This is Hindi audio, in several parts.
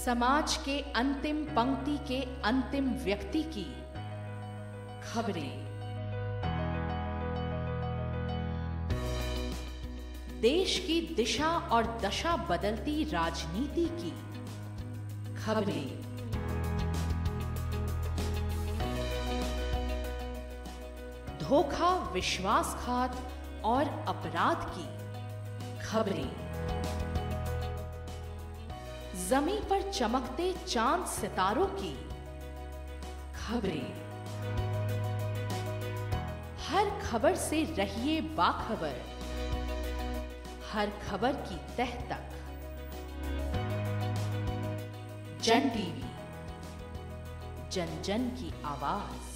समाज के अंतिम पंक्ति के अंतिम व्यक्ति की खबरें, देश की दिशा और दशा बदलती राजनीति की खबरें, धोखा, विश्वासघात और अपराध की खबरें, जमीन पर चमकते चांद सितारों की खबरें। हर खबर से रहिए बाखबर, हर खबर की तह तक। जन टीवी, जन जन की आवाज।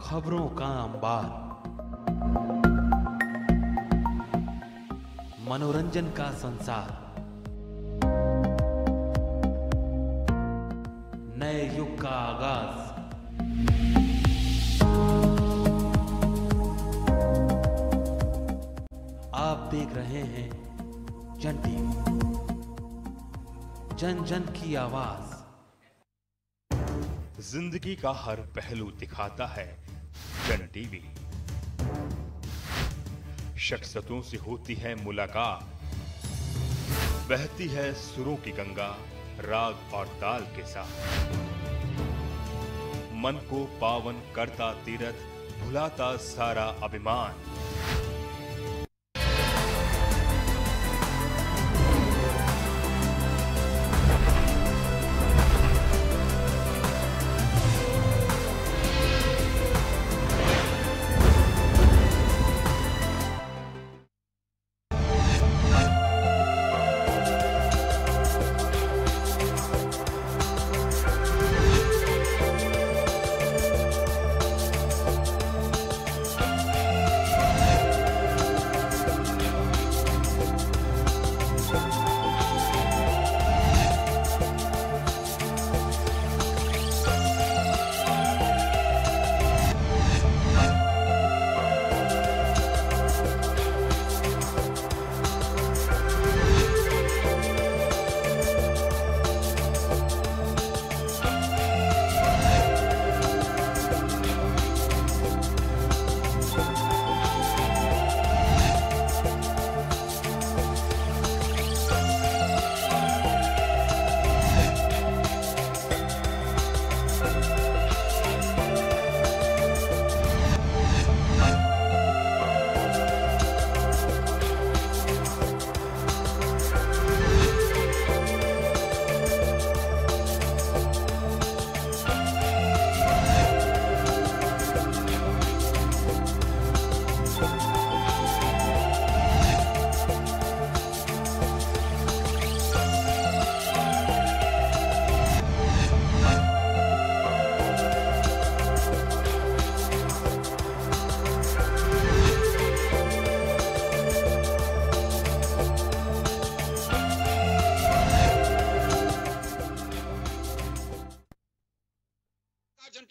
खबरों का अंबार, मनोरंजन का संसार, नए युग का आगाज। आप देख रहे हैं जन टीवी, जन जन की आवाज। जिंदगी का हर पहलू दिखाता है जन टीवी। शख्सियतों से होती है मुलाकात, बहती है सुरों की गंगा राग और ताल के साथ। मन को पावन करता तीरथ, भुलाता सारा अभिमान।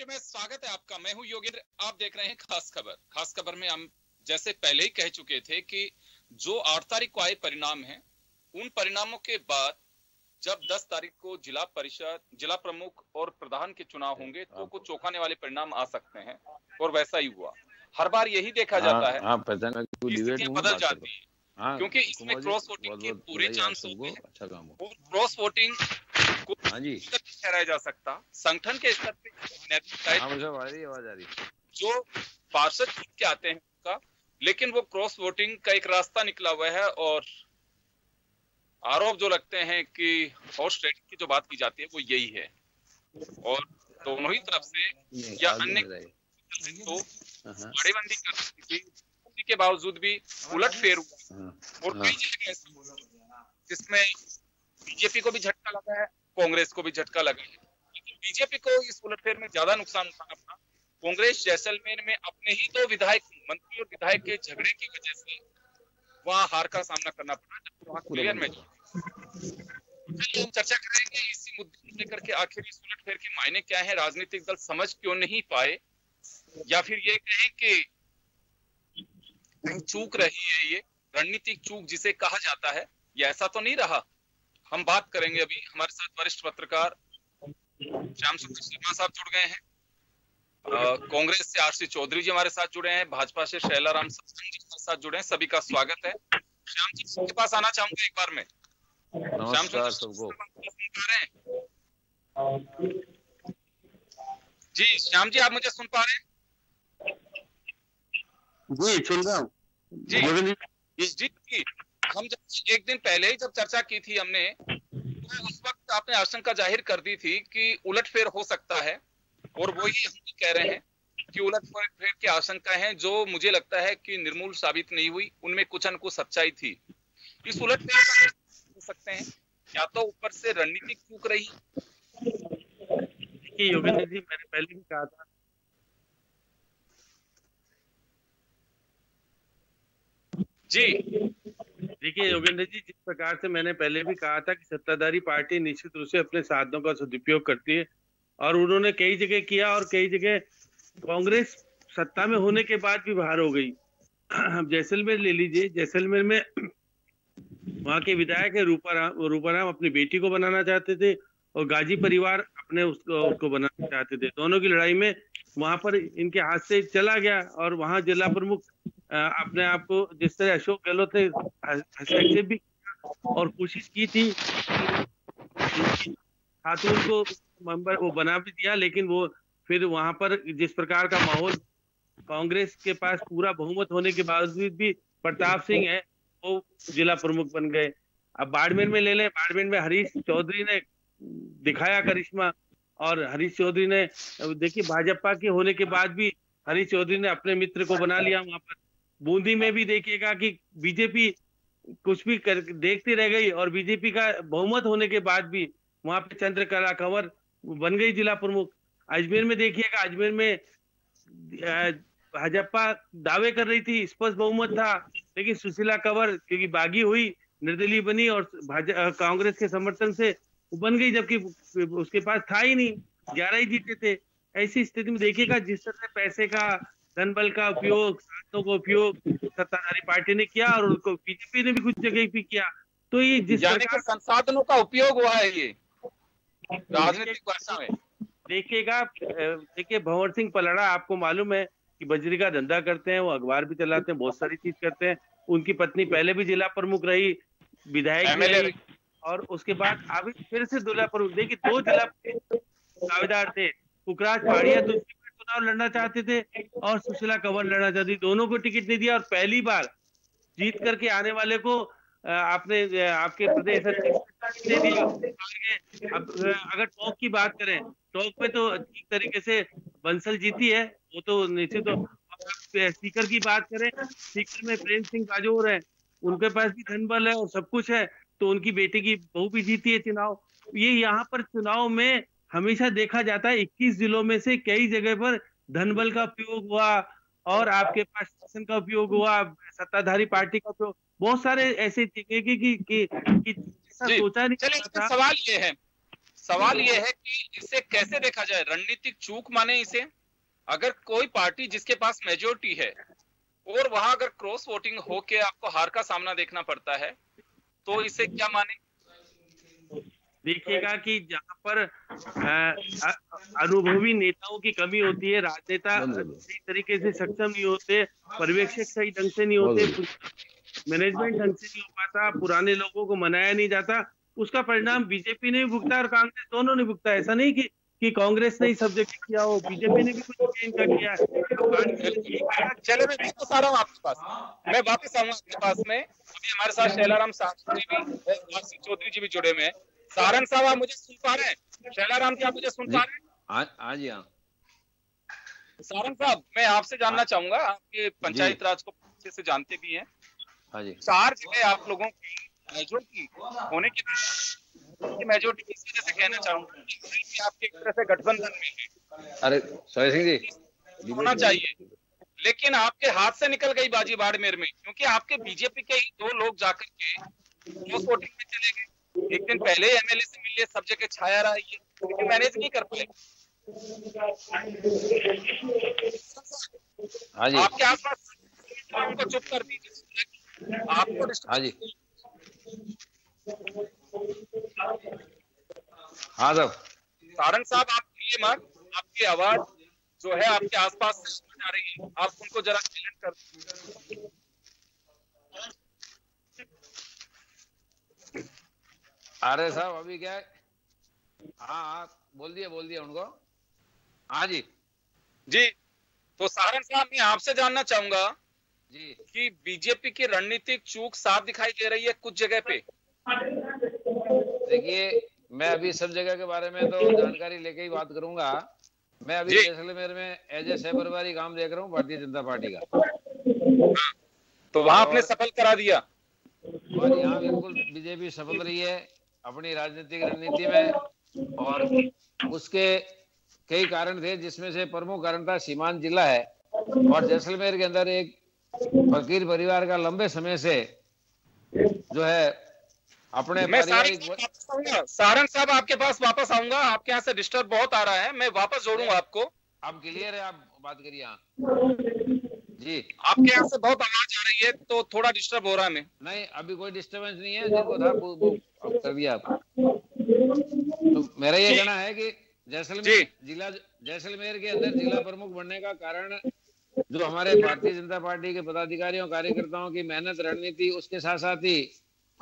में स्वागत है आपका। मैं हूं योगेंद्र, आप देख रहे हैं खास खबर। खास खबर में हम जैसे पहले ही कह चुके थे कि जो 8 तारीख को आए परिणाम हैं, उन परिणामों के बाद जब 10 तारीख को जिला परिषद, जिला प्रमुख और प्रधान के चुनाव होंगे तो कुछ चौंकाने वाले परिणाम आ सकते हैं, और वैसा ही हुआ। हर बार यही देखा जाता है स्थितियां बदल जाती है, क्योंकि इसमें क्रॉस वोटिंग के पूरे चांस होते हैं। अच्छा काम हो। क्रॉस वोटिंग को ठहराया जा सकता, संगठन के स्तर पे जो पार्षद के आते हैं उनका, लेकिन वो क्रॉस वोटिंग का एक रास्ता निकला हुआ है। और आरोप जो लगते हैं कि हॉर्स ट्रेडिंग की जो बात की जाती है वो यही है, और दोनों ही तरफ से या अन्य तो बड़ेबंदी कर दी थी, के बावजूद भी उलटफेर हुआ। और कई जगह जिसमें बीजेपी को भी झटका लगा है, कांग्रेस को भी झटका लगा है। लेकिन बीजेपी को इस उलटफेर में ज्यादा नुकसान उठाना पड़ा। कांग्रेस जैसलमेर में अपने ही 2 विधायक, मंत्री और विधायक के झगड़े की वजह से वहां हार का सामना करना पड़ा, जबकि वहां क्लियर मैच। चलिए हम चर्चा करेंगे इसी मुद्दे को लेकर के, आखिर इस उलटफेर के मायने क्या है, राजनीतिक दल समझ क्यों नहीं पाए, या फिर ये कहें कि चूक रही है, ये रणनीतिक चूक जिसे कहा जाता है, ये ऐसा तो नहीं रहा। हम बात करेंगे अभी। हमारे साथ वरिष्ठ पत्रकार श्याम सुंदर शर्मा साहब जुड़ गए हैं, कांग्रेस से आरसी चौधरी जी हमारे साथ जुड़े हैं, भाजपा से शैलाराम सत्संग जी हमारे साथ जुड़े हैं। सभी का स्वागत है। श्याम जी के पास आना चाहूंगा एक बार में। नमस्कार सबको। जी श्याम जी, आप मुझे सुन पा रहे हैं? जी सुन रहा हूँ जी जी। हम जब एक दिन पहले ही जब चर्चा की थी हमने, तो उस वक्त आपने आशंका जाहिर कर दी थी कि उलटफेर हो सकता है, और वही हम भी कह रहे हैं कि उलटफेर की आशंका है जो मुझे लगता है कि निर्मूल साबित नहीं हुई, उनमें कुछ न कुछ सच्चाई थी। इस उलटफेर का हो सकते हैं या तो ऊपर से रणनीतिक चूक रही। योगेंद्र जी, मैंने पहले भी कहा था जी। देखिए योगेंद्र जी, जिस प्रकार से मैंने पहले भी कहा था कि सत्ताधारी पार्टी निश्चित रूप से अपने साधनों का सदुपयोग करती है, और उन्होंने कई जगह किया, और कई जगह कांग्रेस सत्ता में होने के बाद भी बाहर हो गई। अब जैसलमेर ले लीजिए, जैसलमेर में वहां के विधायक है रूपाराम अपनी बेटी को बनाना चाहते थे, और गाजी परिवार अपने उसको बनाना चाहते थे। दोनों की लड़ाई में वहां पर इनके हाथ से चला गया, और वहां जिला प्रमुख अपने आप को, जिस तरह अशोक गहलोत ने हस्तक्षेप भी और कोशिश की थी, खातून को मेंबर वो बना भी दिया, लेकिन वो फिर वहां पर जिस प्रकार का माहौल, कांग्रेस के पास पूरा बहुमत होने के बावजूद भी प्रताप सिंह है वो जिला प्रमुख बन गए। अब बाड़मेर में ले लें, बाड़मेर में हरीश चौधरी ने दिखाया करिश्मा, और हरीश चौधरी ने, देखिए भाजपा के होने के बाद भी हरीश चौधरी ने अपने मित्र को बना लिया वहां पर। बूंदी में भी देखिएगा कि बीजेपी कुछ भी देखती रह गई, और बीजेपी का बहुमत होने के बाद भी वहां पे चंद्रकला कंवर बन गई जिला प्रमुख। अजमेर में देखिएगा, अजमेर में भाजपा दावे कर रही थी, स्पष्ट बहुमत था, लेकिन सुशीला कंवर क्योंकि बागी हुई, निर्दलीय बनी, और कांग्रेस के समर्थन से बन गई, जबकि उसके पास था ही नहीं, 11 ही जीते थे। ऐसी स्थिति में देखिएगा जिस तरह पैसे का, धन बल का उपयोग, साधनों का उपयोग सत्ताधारी पार्टी ने किया, और उनको बीजेपी ने भी कुछ जगह भी किया। तो ये जिस प्रकार संसाधनों का उपयोग हुआ है, ये राजनीतिक भाषा में देखिएगा। देखिए भंवर सिंह पलड़ा, आपको मालूम है कि बजरी का धंधा करते हैं, वो अखबार भी चलाते हैं, बहुत सारी चीज करते हैं। उनकी पत्नी पहले भी जिला प्रमुख रही, विधायक भी रही, और उसके बाद अभी फिर से जिला प्रमुख। देखिए 2 जिला दावेदार थे, पुखराज पाड़िया दूसरी बार चुनाव लड़ना चाहते थे, और सुशीला कंवर लड़ना चाहती, दोनों को टिकट नहीं दिया, और पहली बार जीत करके आने वाले को आपने आपके प्रदेश दे दिया। अब अगर टॉक की बात करें, टॉक पे तो ठीक तरीके से बंसल जीती है, वो तो निश्चित। तो स्पीकर की बात करें, स्पीकर में प्रेम सिंह बाजोर है, उनके पास भी धन बल है और सब कुछ है, तो उनकी बेटी की बहू भी जीती है चुनाव। ये यहाँ पर चुनाव में हमेशा देखा जाता है 21 जिलों में से कई जगह पर धन बल का उपयोग हुआ, और आपके पास शासन का उपयोग हुआ, सत्ताधारी पार्टी का उपयोग, बहुत सारे ऐसे जगह की सोचा नहीं। चलिए सवाल ये है कि इसे कैसे देखा जाए, रणनीतिक चूक माने इसे? अगर कोई पार्टी जिसके पास मेजोरिटी है और वहां अगर क्रॉस वोटिंग होके आपको हार का सामना देखना पड़ता है, तो इसे क्या माने? देखिएगा कि जहां पर अनुभवी नेताओं की कमी होती है, राजनेता सही तरीके से सक्षम नहीं होते, पर्यवेक्षक सही ढंग से नहीं होते, मैनेजमेंट ढंग से नहीं हो पाता, पुराने लोगों को मनाया नहीं जाता, उसका परिणाम बीजेपी ने भी भुगता और कांग्रेस दोनों ने भुगता। ऐसा नहीं कि कांग्रेस ने ही सब जगह किया हो, बीजेपी ने भी कुछ चेंज कर किया है। चलो मैं वापस आ रहा हूँ आपके पास, मैं वापस आऊंगा आपके पास में। अभी हमारे साथ शैलाराम चौधरी जी भी जुड़े हुए हैं। सारंग साहब, आप मुझे सुन पा रहे हैं? शैलाराम जी, आप मुझे सुन पा रहे हैं? हाँ जी हाँ। सारंग साहब, मैं आपसे जानना चाहूंगा, आप ये पंचायत राज को अच्छे से जानते भी हैं। हाँ जी। 4 जगह आप लोगों की मेजोरिटी होने की मेजोरिटी इस वजह से कहना चाहूंगा कि आपके एक तरह से गठबंधन में है। अरे सोहेल सिंह जी होना चाहिए, लेकिन आपके हाथ से निकल गई बाजी बाड़मेर में, क्योंकि आपके बीजेपी के ही 2 लोग जाकर के क्रॉस वोटिंग में चले गए। एक दिन पहले एमएलए से मिले, सब जगह छाया रहा ये, लेकिन मैनेज नहीं कर पाए। हाँ जी, आपके आसपास उनको चुप कर दीजिए, आपको हाँ जी, हाँ साहब। सारंग साहब, आप ये मत, आपकी आवाज जो है आपके आसपास से आ रही है, आप उनको जरा साइलेंट कर। अरे साहब अभी क्या है, हाँ बोल दिया उनको। हाँ जी जी, तो सारंग साहब मैं आपसे जानना चाहूंगा जी कि बीजेपी की रणनीतिक चूक साफ दिखाई दे रही है कुछ जगह पे। देखिए, मैं अभी सब जगह के बारे में तो जानकारी लेके ही बात करूंगा। मैं अभी जैसलमेर में एज ए सहपरिवारी काम देख रहा हूँ भारतीय जनता पार्टी का, तो वहां आपने सफल करा दिया। और यहाँ बिल्कुल बीजेपी सफल रही है अपनी राजनीतिक रणनीति में, और उसके कई कारण थे, जिसमें से प्रमुख कारण था सीमांत जिला है, और जैसलमेर के अंदर एक फकीर परिवार का लंबे समय से जो है अपने पारिवारिक। सारंग साहब आपके पास वापस आऊंगा, आपके यहाँ से डिस्टर्ब बहुत आ रहा है, मैं वापस जोड़ूंगा आपको। आप क्लियर है, आप बात करिए। जी, आपके यहाँ से बहुत आवाज आ रही है, तो थोड़ा डिस्टर्ब हो रहा है। मैं नहीं, अभी कोई डिस्टर्बेंस नहीं है, जिनको था वो कर दिया आप। तो मेरा ये कहना है कि जैसलमेर के अंदर जिला प्रमुख बनने का कारण जो हमारे भारतीय जनता पार्टी के पदाधिकारियों कार्यकर्ताओं की मेहनत, रणनीति, उसके साथ साथ ही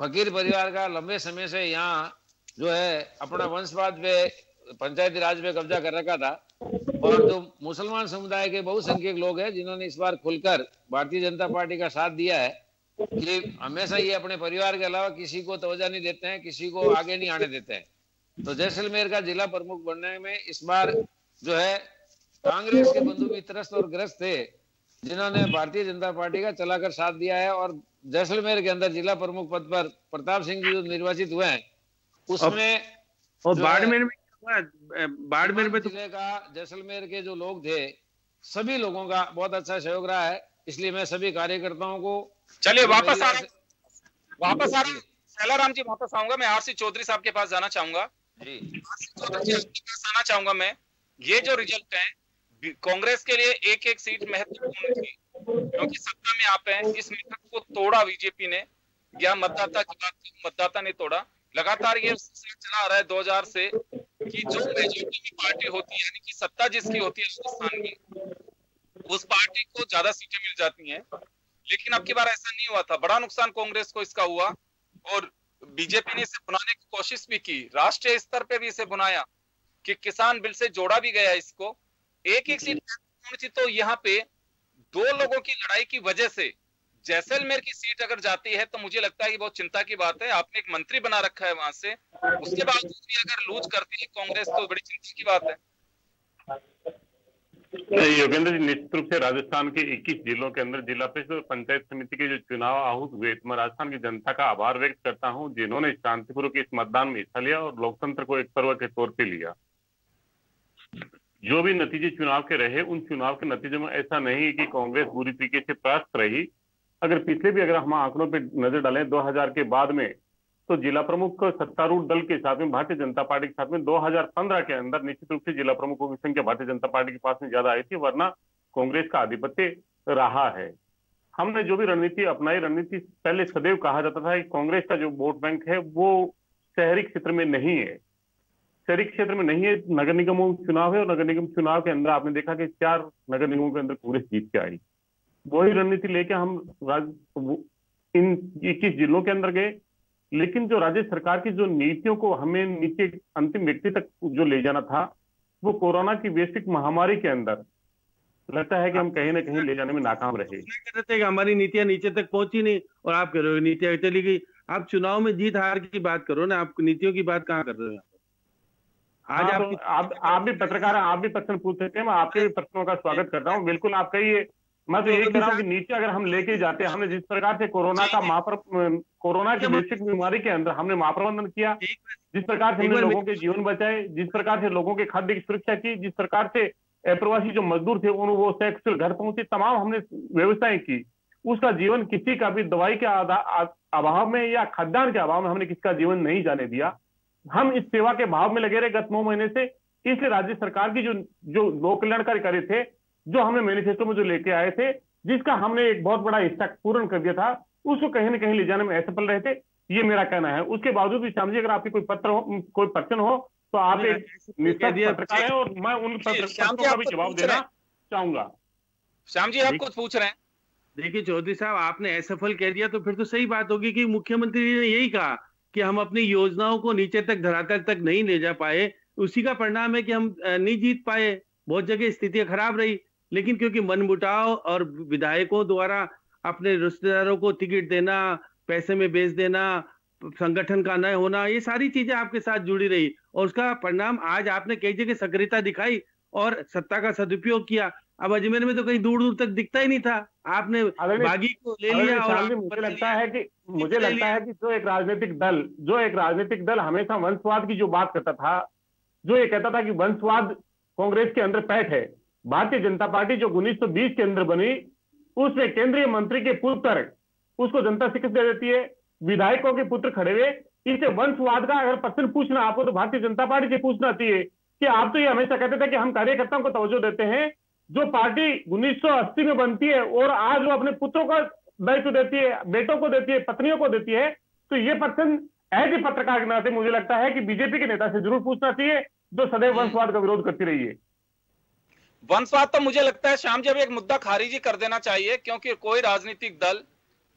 फकीर परिवार का लंबे समय से यहाँ जो है अपना वंशवाद पे, पंचायती राज पे कब्जा कर रखा था, और जो मुसलमान समुदाय के बहुसंख्यक लोग हैं जिन्होंने इस बार खुलकर भारतीय जनता पार्टी का साथ दिया है, कि हमेशा ये अपने परिवार के अलावा किसी को तवज्जो नहीं देते हैं, किसी को आगे नहीं आने देते हैं। तो जैसलमेर का जिला प्रमुख बनने में इस बार जो है कांग्रेस के बंधु भी त्रस्त और ग्रस्त थे, जिन्होंने भारतीय जनता पार्टी का चलाकर साथ दिया है। और जैसलमेर के अंदर जिला प्रमुख पद पर प्रताप सिंह जी जो निर्वाचित हुए हैं, उसमें और बाड़मेर में जिले का जैसलमेर के जो लोग थे, सभी लोगों का बहुत अच्छा सहयोग रहा है। इसलिए मैं सभी कार्यकर्ताओं को, चलिए वापस आ रहा शैलाराम जी, वापस आऊंगा। मैं आरसी चौधरी साहब के पास जाना चाहूंगा जी, आपके पास आना चाहूंगा मैं। ये जो रिजल्ट है, कांग्रेस के लिए एक एक सीट महत्वपूर्ण थी, क्योंकि सत्ता में आप हैं। इस मिथक को तोड़ा बीजेपी ने, या मतदाता की बात, मतदाता ने तोड़ा। लगातार ये चला आ रहा है 2000 से कि जो मेजोरिटी की पार्टी होती है, यानी कि सत्ता जिसकी होती है राजस्थान में, उस पार्टी को ज्यादा सीटें मिल जाती हैं। लेकिन अब की बार ऐसा नहीं हुआ था। बड़ा नुकसान कांग्रेस को इसका हुआ, और बीजेपी ने इसे भुनाने की कोशिश भी की, राष्ट्रीय स्तर पे भी इसे भुनाया कि किसान बिल से जोड़ा भी गया इसको। एक एक सीट थी, तो यहाँ पे 2 लोगों की लड़ाई की वजह से जैसलमेर की सीट अगर जाती है तो मुझे लगता है कि बहुत चिंता की बात है। आपने एक मंत्री बना रखा है वहां से, उसके बावजूद भी अगर लूज करती है कांग्रेस तो बड़ी चिंता की बात है। योगेंद्र जी, निश्चित रूप से राजस्थान के 21 जिलों के अंदर जिला परिषद और पंचायत समिति के जो चुनाव आहूत हुए, मैं राजस्थान की जनता का आभार व्यक्त करता हूं, जिन्होंने शांतिपूर्वक इस मतदान में हिस्सा लिया और लोकतंत्र को एक पर्व के तौर पे लिया। जो भी नतीजे चुनाव के रहे, उन चुनाव के नतीजों में ऐसा नहीं कि कांग्रेस बुरी तरीके से परास्त रही। अगर पिछले भी अगर हम आंकड़ों पे नजर डालें 2000 के बाद में, तो जिला प्रमुख सत्तारूढ़ दल के साथ में भारतीय जनता पार्टी के साथ में 2015 के अंदर निश्चित रूप से जिला प्रमुखों की संख्या भारतीय जनता पार्टी के पास में ज्यादा आई थी, वरना कांग्रेस का आधिपत्य रहा है। हमने जो भी रणनीति अपनाई, रणनीति पहले सदैव कहा जाता था कि कांग्रेस का जो वोट बैंक है वो शहरी क्षेत्र में नहीं है, शहरी क्षेत्र में नहीं है। नगर निगमों चुनाव है, और नगर निगम चुनाव के अंदर आपने देखा कि 4 नगर निगमों के अंदर कांग्रेस जीत के आई। वही रणनीति लेके हम इन 21 जिलों के अंदर गए, लेकिन जो राज्य सरकार की जो नीतियों को हमें नीचे अंतिम व्यक्ति तक जो ले जाना था, वो कोरोना की वैश्विक महामारी के अंदर लगता है कि हम कहीं ना कहीं ले जाने में नाकाम रहे। हमारी नीतियां नीचे तक पहुंची नहीं, और आप कह रहे हो नीतियां चली गई। आप चुनाव में जीत हार की बात करो ना, आप नीतियों की बात कहाँ कर रहे हो? आज आप भी पत्रकार हैं, आप भी प्रश्न पूछ सकते हैं, मैं आपके भी प्रश्नों का स्वागत करता हूँ। बिल्कुल आप कहिए। मैं तो यही कह रहा हूँ कि नीचे अगर हम लेके जाते हैं, हमने जिस प्रकार से कोरोना की वैश्विक बीमारी के अंदर हमने महाप्रबंधन किया, जिस प्रकार से हमने लोगों के जीवन बचाए, जिस प्रकार से लोगों के खाद्य की सुरक्षा की, जिस प्रकार से अप्रवासी जो मजदूर थे उन वो सेक्सुअल घर पहुंचे, तमाम हमने व्यवस्थाएं की। उसका जीवन किसी का भी दवाई के अभाव में या खाद्यान्न के अभाव में हमने किसी का जीवन नहीं जाने दिया। हम इस सेवा के भाव में लगे रहे गत 9 महीने से। इसलिए राज्य सरकार की जो लोक कल्याणकारी कार्य थे, जो हमने मैनिफेस्टो में जो लेके आए थे, जिसका हमने एक बहुत बड़ा हिस्सा पूर्ण कर दिया था, उसको कहीं ना कहीं ले जाने में असफल रहे थे, ये मेरा कहना है। उसके बावजूद भी श्याम जी, अगर आपकी कोई पत्र हो, कोई प्रश्न हो, तो आप एक निष्पक्ष पत्रकार है और मैं उन पत्रों का भी जवाब देना चाहूंगा। श्याम जी, आप कुछ पूछ रहे हैं? देखिए चौधरी साहब, आपने असफल कह दिया तो फिर तो सही बात होगी कि मुख्यमंत्री ने यही कहा कि हम अपनी योजनाओं को नीचे तक, धरातल तक नहीं ले जा पाए। उसी का परिणाम है कि हम नहीं जीत पाए। बहुत जगह स्थितियां खराब रही, लेकिन क्योंकि मनमुटाव और विधायकों द्वारा अपने रिश्तेदारों को टिकट देना, पैसे में बेच देना, संगठन का न होना, ये सारी चीजें आपके साथ जुड़ी रही और उसका परिणाम आज आपने कई जगह सक्रियता दिखाई और सत्ता का सदुपयोग किया। अब अजमेर में तो कहीं दूर दूर तक दिखता ही नहीं था, आपने बागी को ले लिया। और मुझे लगता है कि जो एक राजनीतिक दल हमेशा वंशवाद की जो बात करता था, जो ये कहता था कि वंशवाद कांग्रेस के अंदर पैठ है, भारतीय जनता पार्टी जो 1920 के अंदर बनी, उसमें केंद्रीय मंत्री के पुत्र, उसको जनता शिकस्त दे देती है, विधायकों के पुत्र खड़े हुए। इसे वंशवाद का अगर प्रश्न पूछना आपको तो भारतीय जनता पार्टी से पूछना चाहिए कि आप तो ये हमेशा कहते थे कि हम कार्यकर्ताओं को तवज्जो देते हैं। जो पार्टी 1980 में बनती है और आज वो अपने पुत्रों का दायित्व देती है, बेटों को देती है, पत्नियों को देती है, तो ये प्रश्न एज ए पत्रकार के नाते मुझे लगता है कि बीजेपी के नेता से जरूर पूछना चाहिए, जो सदैव वंशवाद का विरोध करती रही है। वंशवाद तो मुझे लगता है श्याम जी अब एक मुद्दा खारिज ही कर देना चाहिए, क्योंकि कोई राजनीतिक दल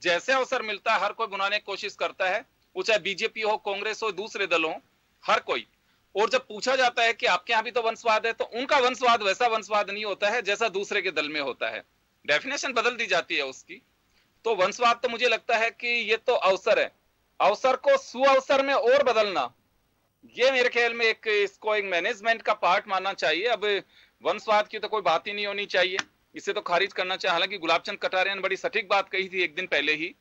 जैसे अवसर मिलता है हर कोई बुलाने की कोशिश करता है, वो चाहे बीजेपी हो, कांग्रेस हो, दूसरे दल हो, हर कोई। और जब पूछा जाता है कि आपके यहाँ भी तो वंशवाद है, तो उनका वंशवाद वैसा वंशवाद नहीं होता है जैसा दूसरे के दल में होता है, डेफिनेशन बदल दी जाती है उसकी। तो वंशवाद तो मुझे लगता है कि ये तो अवसर है, अवसर को सुअवसर में और बदलना, ये मेरे ख्याल में इसको एक मैनेजमेंट का पार्ट मानना चाहिए। अब वंशवाद की तो कोई बात ही नहीं होनी चाहिए, इसे तो खारिज करना चाहिए। हालांकि गुलाबचंद कटारिया ने बड़ी सटीक बात कही थी एक दिन पहले ही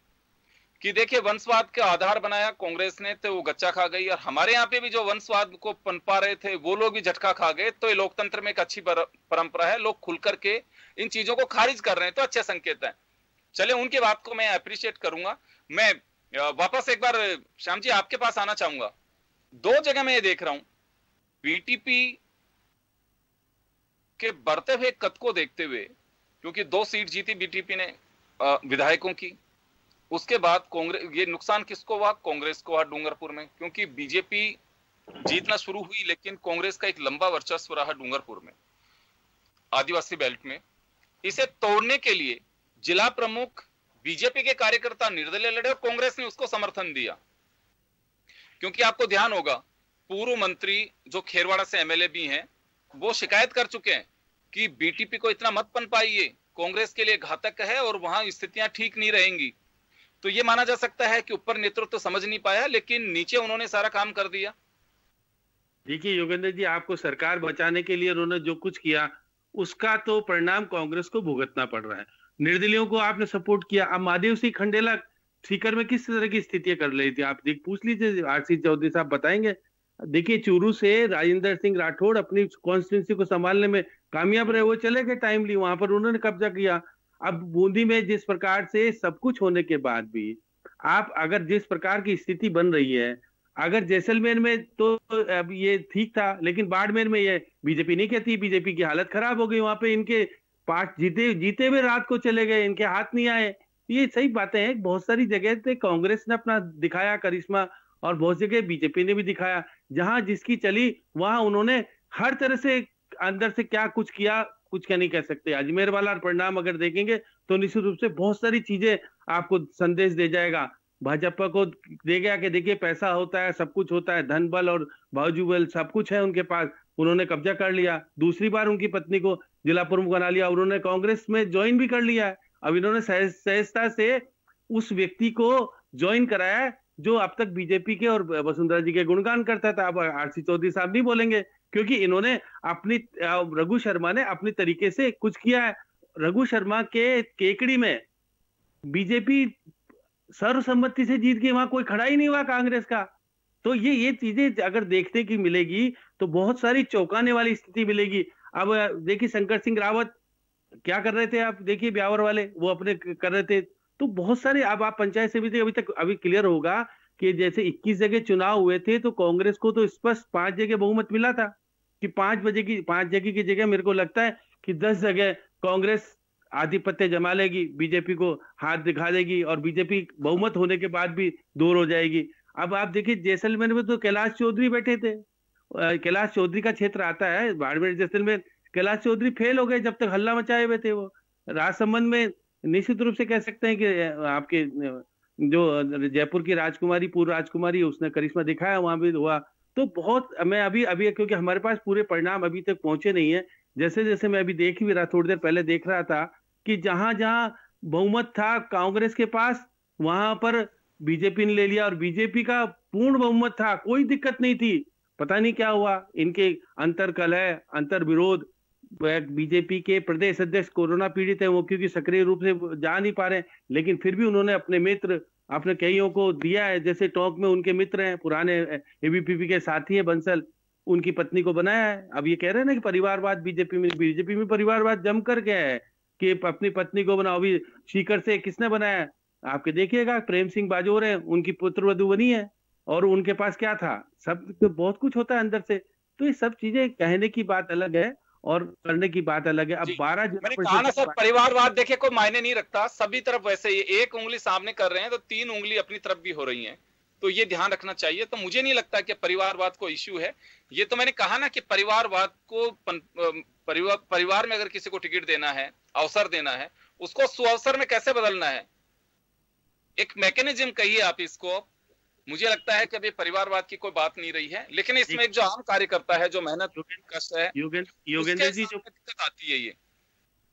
कि देखिए वंशवाद का आधार बनाया कांग्रेस ने तो वो गच्चा खा गई, और हमारे यहाँ पे भी जो वंशवाद को पनपा रहे थे वो लोग भी झटका खा गए। तो ये लोकतंत्र में एक अच्छी परंपरा है, लोग खुल करके इन चीजों को खारिज कर रहे हैं, तो अच्छे संकेत है। चले, उनकी बात को मैं अप्रिशिएट करूंगा। मैं वापस एक बार श्याम जी आपके पास आना चाहूंगा। 2 जगह मैं ये देख रहा हूं, बीटीपी के बढ़ते हुए कद को देखते हुए, क्योंकि 2 सीट जीती बीटीपी ने विधायकों की, उसके बाद कांग्रेस, ये नुकसान किसको हुआ? कांग्रेस को हुआ डूंगरपुर में, क्योंकि बीजेपी जीतना शुरू हुई लेकिन कांग्रेस का एक लंबा वर्चस्व रहा डूंगरपुर में, आदिवासी बेल्ट में। इसे तोड़ने के लिए जिला प्रमुख बीजेपी के कार्यकर्ता निर्दलीय लड़े और कांग्रेस ने उसको समर्थन दिया, क्योंकि आपको ध्यान होगा पूर्व मंत्री जो खेरवाड़ा से एमएलए भी हैं, वो शिकायत कर चुके हैं कि बीटीपी को इतना मत पन पाइए, कांग्रेस के लिए घातक है और वहां स्थितियां ठीक नहीं रहेंगी। तो ये माना जा सकता है कि ऊपर नेतृत्व तो समझ नहीं पाया, लेकिन नीचे उन्होंने सारा काम कर दिया। देखिए योगेंद्र जी, आपको सरकार बचाने के लिए उन्होंने जो कुछ किया उसका तो परिणाम कांग्रेस को भुगतना पड़ रहा है। निर्दलियों को आपने सपोर्ट किया। अब महादेव सिंह खंडेला सीकर में किस तरह की स्थितियां कर रही थी, आप पूछ लीजिए, आरसी चौधरी साहब बताएंगे। देखिए चूरू से राजेंद्र सिंह राठौड़ अपनी कॉन्स्टिट्यूंसी को संभालने में कामयाब रहे, वो चले गए टाइमली, वहां पर उन्होंने कब्जा किया। अब बूंदी में जिस प्रकार से सब कुछ होने के बाद भी आप अगर जिस प्रकार की स्थिति बन रही है, अगर जैसलमेर में तो अब ये ठीक था, लेकिन बाड़मेर में ये बीजेपी नहीं कहती, बीजेपी की हालत खराब हो गई, वहां पे इनके 5 जीते हुए रात को चले गए, इनके हाथ नहीं आए। ये सही बातें हैं, बहुत सारी जगह पे कांग्रेस ने अपना दिखाया करिश्मा और बहुत जगह बीजेपी ने भी दिखाया। जहां जिसकी चली वहां उन्होंने हर तरह से अंदर से क्या कुछ किया, कुछ क्या नहीं कह सकते। अजमेर वाला परिणाम अगर देखेंगे तो निश्चित रूप से बहुत सारी चीजें आपको संदेश दे जाएगा, भाजपा को देगा कि देखिए पैसा होता है, सब कुछ होता है, धन बल और बावजू बल सब कुछ है उनके पास, उन्होंने कब्जा कर लिया। दूसरी बार उनकी पत्नी को जिला प्रमुख बना लिया, उन्होंने कांग्रेस में ज्वाइन भी कर लिया है। अब इन्होंने सहजता से उस व्यक्ति को ज्वाइन कराया जो अब तक बीजेपी के और वसुंधरा जी के गुणगान करता था। अब आरसी चौधरी साहब नहीं बोलेंगे, क्योंकि इन्होंने अपनी, रघु शर्मा ने अपनी तरीके से कुछ किया है। रघु शर्मा के केकड़ी में बीजेपी सर्वसम्मति से जीत गई, वहां कोई खड़ा ही नहीं हुआ कांग्रेस का। तो ये चीजें अगर देखने की मिलेगी तो बहुत सारी चौंकाने वाली स्थिति मिलेगी। अब देखिए शंकर सिंह रावत क्या कर रहे थे, आप देखिए ब्यावर वाले वो अपने कर रहे थे। तो बहुत सारे, अब आप पंचायत समिति अभी क्लियर होगा कि जैसे 21 जगह चुनाव हुए थे तो कांग्रेस को तो स्पष्ट 5 जगह बहुमत मिला था कि 5 जगह की जगह मेरे को लगता है कि 10 जगह कांग्रेस आधिपत्य जमा लेगी, बीजेपी को हाथ दिखा देगी और बीजेपी बहुमत होने के बाद भी दूर हो जाएगी। अब आप देखिए जैसलमेर में तो कैलाश चौधरी बैठे थे, कैलाश चौधरी का क्षेत्र आता है बाड़मेर जैसलमेर, कैलाश चौधरी फेल हो गए जब तक हल्ला मचाए हुए थे वो। राजसमंद में निश्चित रूप से कह सकते हैं कि आपके जो जयपुर की राजकुमारी, पूर्व राजकुमारी, उसने करिश्मा दिखाया, वहां भी हुआ। तो बहुत, मैं अभी क्योंकि हमारे पास पूरे परिणाम अभी तक पहुंचे नहीं है, जैसे जैसे मैं अभी देख भी रहा, थोड़ी देर पहले देख रहा था कि जहां जहां बहुमत था कांग्रेस के पास वहां पर बीजेपी ने ले लिया और बीजेपी का पूर्ण बहुमत था, कोई दिक्कत नहीं थी। पता नहीं क्या हुआ, इनके अंतर कलह, अंतर विरोध। बीजेपी के प्रदेश अध्यक्ष कोरोना पीड़ित है वो, क्योंकि सक्रिय रूप से जा नहीं पा रहे, लेकिन फिर भी उन्होंने अपने मित्र, अपने कईयों को दिया है। जैसे टोंक में उनके मित्र हैं, पुराने एबीवीपी के साथी है बंसल, उनकी पत्नी को बनाया है। अब ये कह रहे हैं ना कि परिवारवाद बीजेपी में परिवारवाद जम कर गया है कि अपनी पत्नी को बनाओ। अभी सीकर से किसने बनाया, आपके देखिएगा प्रेम सिंह बाजोर है, उनकी पुत्रवधू बनी है और उनके पास क्या था, सब तो बहुत कुछ होता है अंदर से। तो ये सब चीजें कहने की बात अलग है और करने की बात अलग है। अब 12 मैंने कहा ना सर, परिवारवाद देखिए कोई मायने नहीं रखता, सभी तरफ वैसे ही एक उंगली सामने कर रहे हैं तो 3 उंगली अपनी तरफ भी हो रही हैं, तो ये ध्यान रखना चाहिए। तो मुझे नहीं लगता कि परिवारवाद को इश्यू है। ये तो मैंने कहा ना कि परिवारवाद को परिवार में अगर किसी को टिकट देना है, अवसर देना है, उसको सुअवसर में कैसे बदलना है, एक मैकेनिज्म कहिए आप इसको। मुझे लगता है कि अभी परिवारवाद की कोई बात नहीं रही है, लेकिन इसमें एक जो आम कार्यकर्ता है, जो मेहनत कष्ट है, योगेंद्र जी, जो दिक्कत आती है ये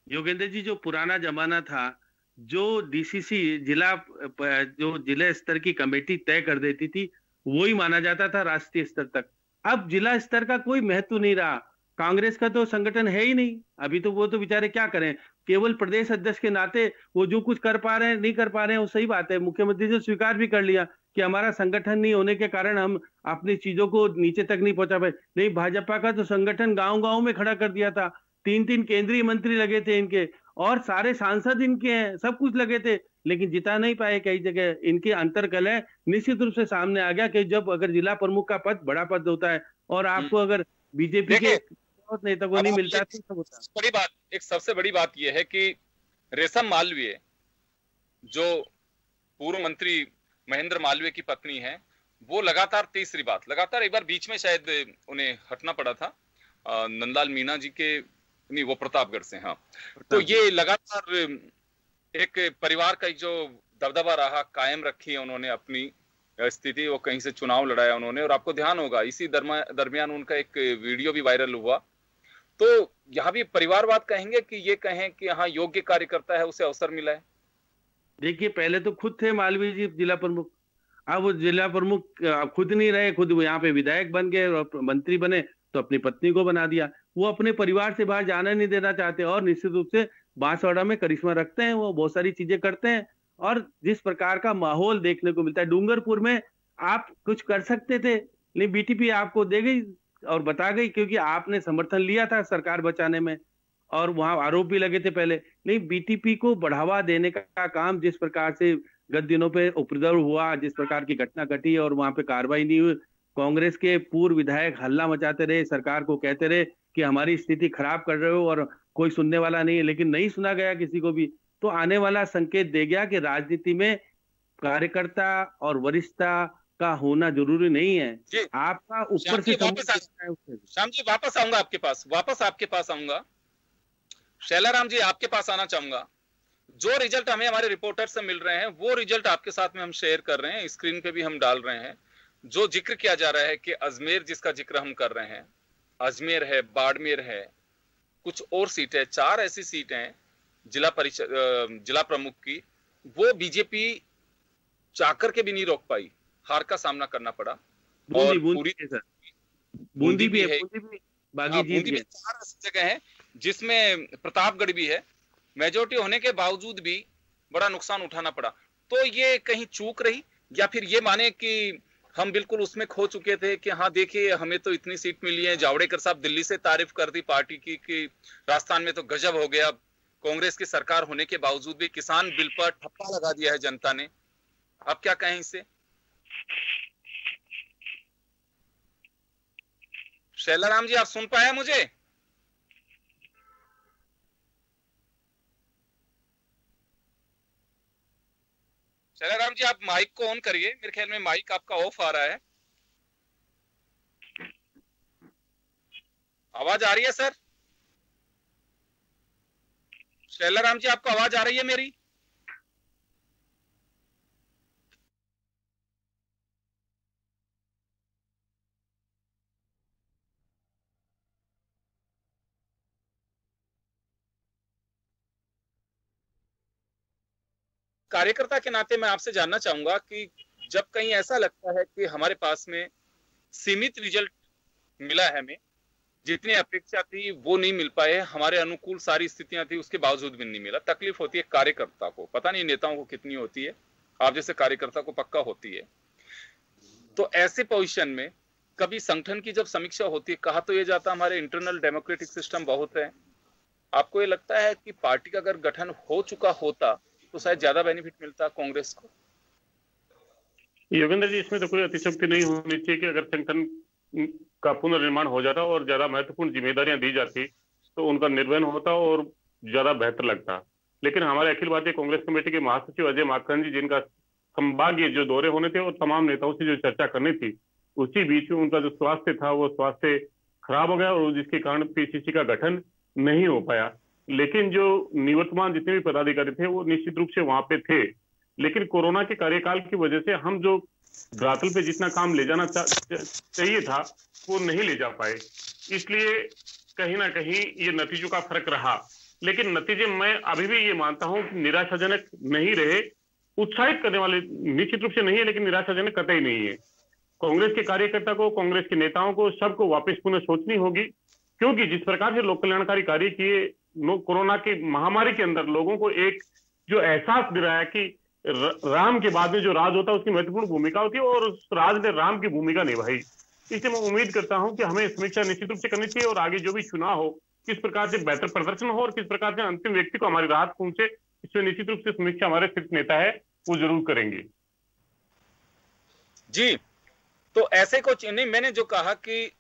योगेंद्र जी, जो पुराना जमाना था, जो डीसीसी जो जिला स्तर की कमेटी तय कर देती थी, वही माना जाता था राष्ट्रीय स्तर तक। अब जिला स्तर का कोई महत्व नहीं रहा, कांग्रेस का तो संगठन है ही नहीं अभी। तो वो तो बेचारे क्या करें, केवल प्रदेश अध्यक्ष के नाते वो जो कुछ कर पा रहे हैं, नहीं कर पा रहे हैं, वो सही बात है। मुख्यमंत्री ने स्वीकार भी कर लिया कि हमारा संगठन नहीं होने के कारण हम अपनी चीजों को नीचे तक नहीं पहुंचा पाए। नहीं, भाजपा का तो संगठन गांव-गांव में खड़ा कर दिया था, 3-3 केंद्रीय मंत्री लगे थे इनके और सारे सांसद इनके हैं, सब कुछ लगे थे, लेकिन जिता नहीं पाए। कई जगह इनके अंतर्कलह निश्चित रूप से सामने आ गया कि जब अगर जिला प्रमुख का पद बड़ा पद होता है और आपको अगर बीजेपी के नेता को नहीं मिलता तो सब होता है। बड़ी बात, एक सबसे बड़ी बात यह है कि रेशम मालवीय, जो पूर्व मंत्री महेंद्र मालवीय की पत्नी है, वो लगातार तीसरी बात, लगातार एक बार बीच में शायद उन्हें हटना पड़ा था नंदलाल मीणा जी के, नहीं वो प्रतापगढ़ से, हाँ। तो ये लगातार एक परिवार का जो दबदबा रहा, कायम रखी है उन्होंने अपनी स्थिति। वो कहीं से चुनाव लड़ाया उन्होंने, और आपको ध्यान होगा इसी दरमियान उनका एक वीडियो भी वायरल हुआ। तो यहाँ भी परिवारवाद कहेंगे कि ये कहें कि हाँ योग्य कार्यकर्ता है, उसे अवसर मिला है। देखिए पहले तो खुद थे मालवीय जी जिला प्रमुख, अब वो जिला प्रमुख खुद नहीं रहे, खुद यहाँ पे विधायक बन गए और मंत्री बने तो अपनी पत्नी को बना दिया। वो अपने परिवार से बाहर जाना नहीं देना चाहते और निश्चित रूप से बांसवाड़ा में करिश्मा रखते हैं, वो बहुत सारी चीजें करते हैं। और जिस प्रकार का माहौल देखने को मिलता है, डूंगरपुर में आप कुछ कर सकते थे, लेकिन बीटीपी आपको दे गई और बता गई, क्योंकि आपने समर्थन लिया था सरकार बचाने में और वहां आरोप भी लगे थे पहले। नहीं, बीटीपी को बढ़ावा देने का काम जिस प्रकार से गत दिनों पे उपद्रव हुआ, जिस प्रकार की घटना घटी और वहां पे कार्रवाई नहीं हुई, कांग्रेस के पूर्व विधायक हल्ला मचाते रहे, सरकार को कहते रहे कि हमारी स्थिति खराब कर रहे हो और कोई सुनने वाला नहीं है, लेकिन नहीं सुना गया किसी को भी। तो आने वाला संकेत दे गया कि राजनीति में कार्यकर्ता और वरिष्ठता का होना जरूरी नहीं है, आपका ऊपर से श्याम जी वापस आऊंगा आपके पास, वापस आपके पास आऊंगा। शैलाराम जी आपके पास आना चाहूंगा। जो रिजल्ट हमें हमारे रिपोर्टर से मिल रहे हैं वो रिजल्ट आपके साथ में हम शेयर कर रहे हैं, स्क्रीन पे भी हम डाल रहे हैं। जो जिक्र किया जा रहा है कि अजमेर, जिसका जिक्र हम कर रहे हैं, अजमेर है, बाड़मेर है, कुछ और सीट है, 4 ऐसी सीट हैं जिला प्रमुख की, वो बीजेपी चाहकर के भी नहीं रोक पाई, हार का सामना करना पड़ा। और बूंदी भी है, बूंदी भी 4 ऐसी जगह है जिसमें प्रतापगढ़ भी है, मेजोरिटी होने के बावजूद भी बड़ा नुकसान उठाना पड़ा। तो ये कहीं चूक रही, या फिर ये माने कि हम बिल्कुल उसमें खो चुके थे कि हाँ देखिए हमें तो इतनी सीट मिली है। जावड़ेकर साहब दिल्ली से तारीफ कर दी पार्टी की कि राजस्थान में तो गजब हो गया, कांग्रेस की सरकार होने के बावजूद भी किसान बिल पर ठप्पा लगा दिया है जनता ने। आप क्या कहें इससे? शैलाराम जी, आप सुन पाए मुझे? शैलाराम जी, आप माइक को ऑन करिए, मेरे ख्याल में माइक आपका ऑफ आ रहा है। आवाज आ रही है सर? शैलाराम जी, आपको आवाज आ रही है मेरी? कार्यकर्ता के नाते मैं आपसे जानना चाहूंगा कि जब कहीं ऐसा लगता है कि हमारे पास में सीमित रिजल्ट मिला है, हमें जितनी अपेक्षा थी वो नहीं मिल पाए, हमारे अनुकूल सारी स्थितियां थी उसके बावजूद भी नहीं मिला, तकलीफ होती है कार्यकर्ता को, पता नहीं नेताओं को कितनी होती है, आप जैसे कार्यकर्ता को पक्का होती है। तो ऐसे पोजीशन में कभी संगठन की जब समीक्षा होती है, कहा तो ये जाता हमारे इंटरनल डेमोक्रेटिक सिस्टम बहुत है, आपको ये लगता है कि पार्टी का अगर गठन हो चुका होता तो शायद ज्यादा बेनिफिट मिलता कांग्रेस को? योगेंद्र जी, इसमें तो कोई अतिशयोक्ति नहीं होनी चाहिए कि अगर संगठन का पुनर्निर्माण हो जाता और ज्यादा महत्वपूर्ण जिम्मेदारियां दी जाती तो उनका निर्वहन होता और ज्यादा बेहतर लगता। लेकिन हमारे अखिल भारतीय कांग्रेस कमेटी के महासचिव अजय माकन जी, जिनका संभाग्य जो दौरे होने थे और तमाम नेताओं से जो चर्चा करनी थी, उसी बीच में उनका जो स्वास्थ्य था वो स्वास्थ्य खराब हो गया और जिसके कारण पीसीसी का गठन नहीं हो पाया। लेकिन जो निवर्तमान जितने भी पदाधिकारी थे वो निश्चित रूप से वहां पे थे, लेकिन कोरोना के कार्यकाल की वजह से हम जो धरातल पे जितना काम ले जाना चाहिए था वो नहीं ले जा पाए, इसलिए कहीं ना कहीं ये नतीजों का फर्क रहा। लेकिन नतीजे मैं अभी भी ये मानता हूं कि निराशाजनक नहीं रहे, उत्साहित करने वाले निश्चित रूप से नहीं है, लेकिन निराशाजनक कतई नहीं है। कांग्रेस के कार्यकर्ता को, कांग्रेस के नेताओं को, सबको वापस पुनः सोचनी होगी, क्योंकि जिस प्रकार से लोक कल्याणकारी कार्य किए, कोरोना की महामारी के अंदर लोगों को एक जो एहसास दिलाया कि राम के बाद में जो राज होता है उसकी महत्वपूर्ण भूमिका होती है और उस राज ने राम की भूमिका निभाई। इसलिए मैं उम्मीद करता हूं कि हमें समीक्षा निश्चित रूप से करनी चाहिए और आगे जो भी चुनाव हो किस प्रकार से बेहतर प्रदर्शन हो और किस प्रकार से अंतिम व्यक्ति को हमारी राहत पहुंचे, इसमें निश्चित रूप से समीक्षा हमारे शीर्ष नेता है वो जरूर करेंगे। जी, तो ऐसे कुछ नहीं, मैंने जो कहा कि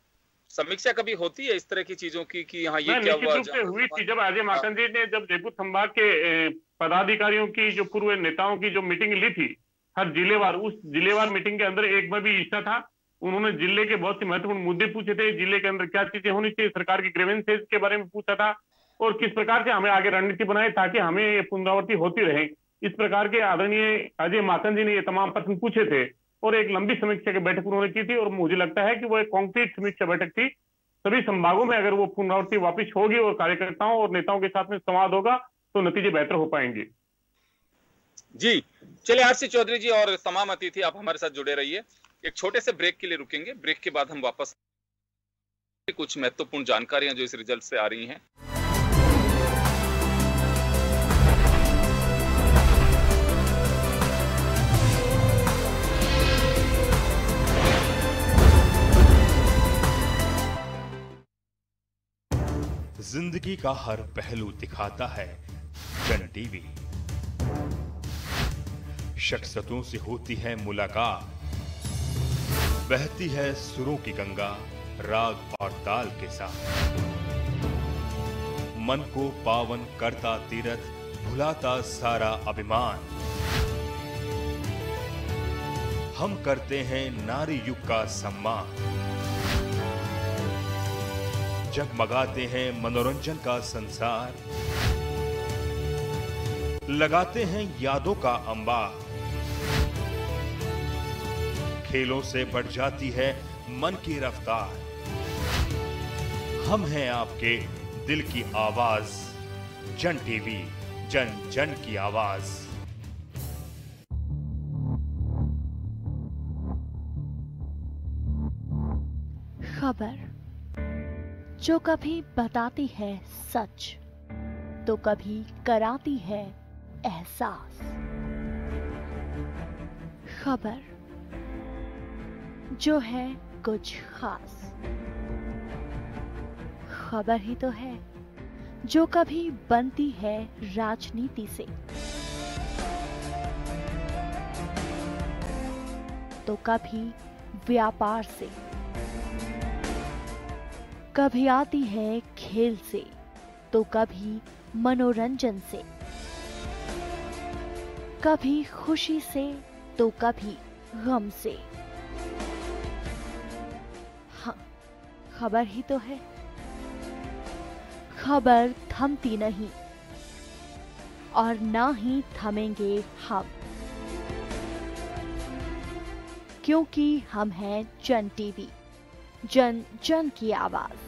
समीक्षा कभी होती है इस तरह की चीजों की कि हाँ ये क्या हुआ? हुई थी जब अजय माकन जी ने जब जयपुर संभाग के पदाधिकारियों की जो पूर्व नेताओं की जो मीटिंग ली थी हर जिलेवार, उस जिलेवार मीटिंग के अंदर एक बार भी हिस्सा था। उन्होंने जिले के बहुत से महत्वपूर्ण मुद्दे पूछे थे, जिले के अंदर क्या चीजें होनी चाहिए, सरकार की ग्रीवेंसेस के बारे में पूछा था और किस प्रकार से हमें आगे रणनीति बनाए ताकि हमें ये पुनरावृत्ति होती रहे। इस प्रकार के आदरणीय अजय माकन जी ने ये तमाम प्रश्न पूछे थे और एक लंबी समीक्षा की बैठक उन्होंने की थी और मुझे लगता है कि वो एक कॉन्क्रीट समीक्षा बैठक थी। सभी संभागों में अगर वो पुनरावृत्ति वापिस होगी और कार्यकर्ताओं और नेताओं के साथ में संवाद होगा तो नतीजे बेहतर हो पाएंगे। जी, चलिए आरसी चौधरी जी और तमाम अतिथि आप हमारे साथ जुड़े रहिए। एक छोटे से ब्रेक के लिए रुकेंगे, ब्रेक के बाद हम वापस कुछ महत्वपूर्ण जानकारियां जो इस रिजल्ट से आ रही हैं। जिंदगी का हर पहलू दिखाता है जन टीवी। शख्सियतों से होती है मुलाकात, बहती है सुरों की गंगा राग और ताल के साथ। मन को पावन करता तीरथ, भुलाता सारा अभिमान। हम करते हैं नारी युग का सम्मान, जगमगाते हैं मनोरंजन का संसार, लगाते हैं यादों का अंबार। खेलों से बढ़ जाती है मन की रफ्तार। हम हैं आपके दिल की आवाज, जन टीवी, जन जन की आवाज। खबर जो कभी बताती है सच तो कभी कराती है एहसास। खबर जो है कुछ खास। खबर ही तो है जो कभी बनती है राजनीति से, तो कभी व्यापार से, कभी आती है खेल से, तो कभी मनोरंजन से, कभी खुशी से, तो कभी गम से। हाँ, खबर ही तो है। खबर थमती नहीं और ना ही थमेंगे हम, क्योंकि हम हैं जन टीवी, जन जन की आवाज।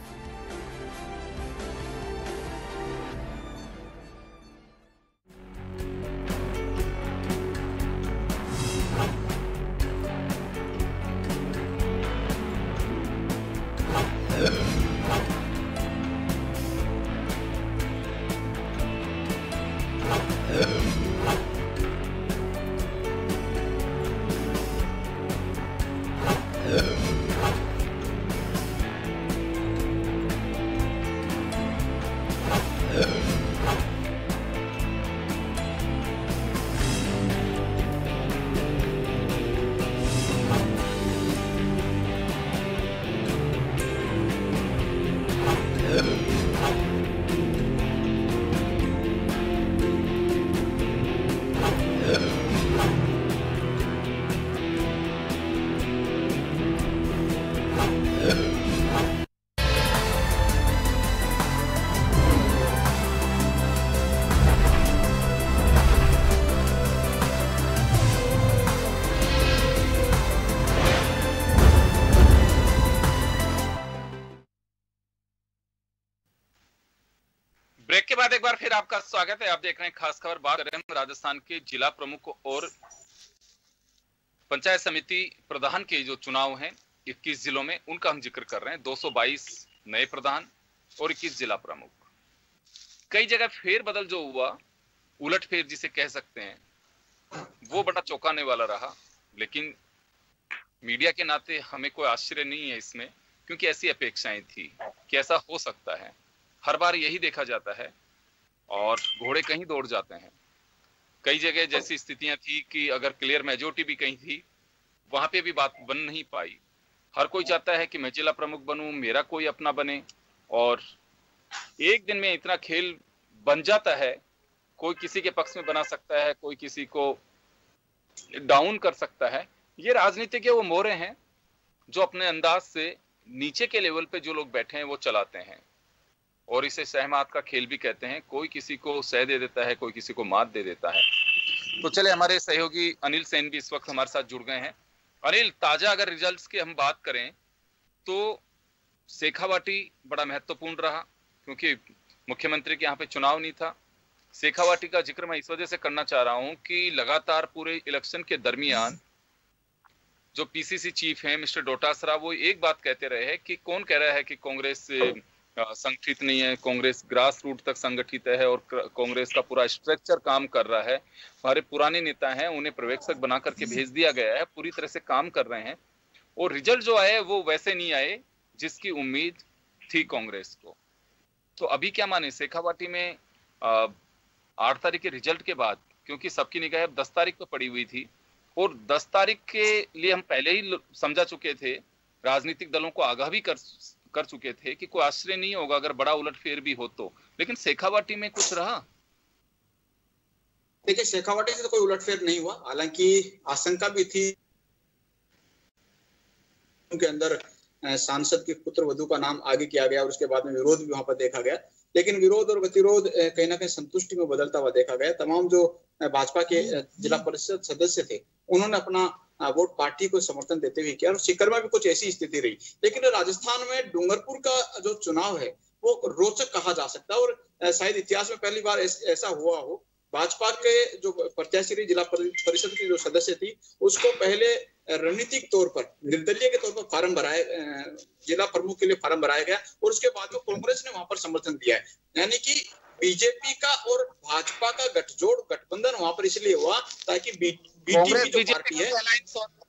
ब्रेक के बाद एक बार फिर आपका स्वागत है। आप देख रहे हैं खास खबर। बात कर रहे हैं राजस्थान के जिला प्रमुख और पंचायत समिति प्रधान के जो चुनाव हैं 21 जिलों में, उनका हम जिक्र कर रहे हैं। 222 नए प्रधान और 21 जिला प्रमुख। कई जगह फेरबदल जो हुआ, उलटफेर जिसे कह सकते हैं, वो बड़ा चौंकाने वाला रहा। लेकिन मीडिया के नाते हमें कोई आश्चर्य नहीं है इसमें, क्योंकि ऐसी अपेक्षाएं थी कि ऐसा हो सकता है। हर बार यही देखा जाता है और घोड़े कहीं दौड़ जाते हैं। कई जगह जैसी स्थितियां थी कि अगर क्लियर मेजोरिटी भी कहीं थी, वहां पे भी बात बन नहीं पाई। हर कोई चाहता है कि मैं जिला प्रमुख बनूं, मेरा कोई अपना बने, और एक दिन में इतना खेल बन जाता है। कोई किसी के पक्ष में बना सकता है, कोई किसी को डाउन कर सकता है। ये राजनीति के वो मोहरे हैं जो अपने अंदाज से नीचे के लेवल पे जो लोग बैठे हैं वो चलाते हैं, और इसे सहमात का खेल भी कहते हैं। कोई किसी को सह दे देता है, कोई किसी को मात दे देता है। तो चले, हमारे सहयोगी अनिल सेन भी इस वक्त हमारे साथ जुड़ गए हैं। अनिल, ताजा अगर रिजल्ट्स की हम बात करें तो शेखावाटी बड़ा महत्वपूर्ण रहा, क्योंकि मुख्यमंत्री के यहाँ पे चुनाव नहीं था। शेखावाटी का जिक्र मैं इस वजह से करना चाह रहा हूं कि लगातार पूरे इलेक्शन के दरमियान जो पीसीसी चीफ हैं मिस्टर डोटासरा, वो एक बात कहते रहे हैं कि कौन कह रहा है कि कांग्रेस संगठित नहीं है, कांग्रेस ग्रास रूट तक संगठित है और कांग्रेस का पूरा स्ट्रक्चर काम कर रहा है। हमारे पुराने नेता हैं, उन्हें पर्यवेक्षक बना करके भेज दिया गया है, पूरी तरह से काम कर रहे हैं। और रिजल्ट जो आए वो वैसे नहीं आए जिसकी उम्मीद थी कांग्रेस को। तो अभी क्या माने शेखावाटी में 8 तारीख के रिजल्ट के बाद, क्योंकि सबकी निगाह 10 तारीख पर पड़ी हुई थी, और 10 तारीख के लिए हम पहले ही समझा चुके थे, राजनीतिक दलों को आगाह भी कर चुके थे कि कोई आश्चर्य नहीं होगा अगर बड़ा उलटफेर भी हो तो। लेकिन शेखावाटी में कुछ रहा। देखिए, शेखावाटी से तो कोई उलटफेर नहीं हुआ, हालांकि आशंका भी थी। उनके अंदर सांसद के पुत्र वधु का नाम आगे किया गया और उसके बाद में विरोध भी वहां पर देखा गया, लेकिन विरोध और गतिरोध कहीं ना कहीं संतुष्टि में बदलता हुआ देखा गया। तमाम जो भाजपा के जिला परिषद सदस्य थे, उन्होंने अपना वोट पार्टी को समर्थन देते हुए किया, और सीकर में भी कुछ ऐसी स्थिति रही। लेकिन राजस्थान में डूंगरपुर का जो चुनाव है वो रोचक कहा जा सकता है, और शायद इतिहास में पहली बार ऐसा हुआ हो। भाजपा के जो प्रत्याशी रही जिला परिषद की जो सदस्य थी, उसको पहले रणनीतिक तौर पर, निर्दलीय के तौर पर फार्म भराया, जिला प्रमुख के लिए फार्म भराया गया, और उसके बाद में कांग्रेस ने वहां पर समर्थन दिया है। यानी कि बीजेपी का और भाजपा का गठजोड़, गठबंधन वहां पर इसलिए हुआ ताकि कांग्रेस बीजेपी है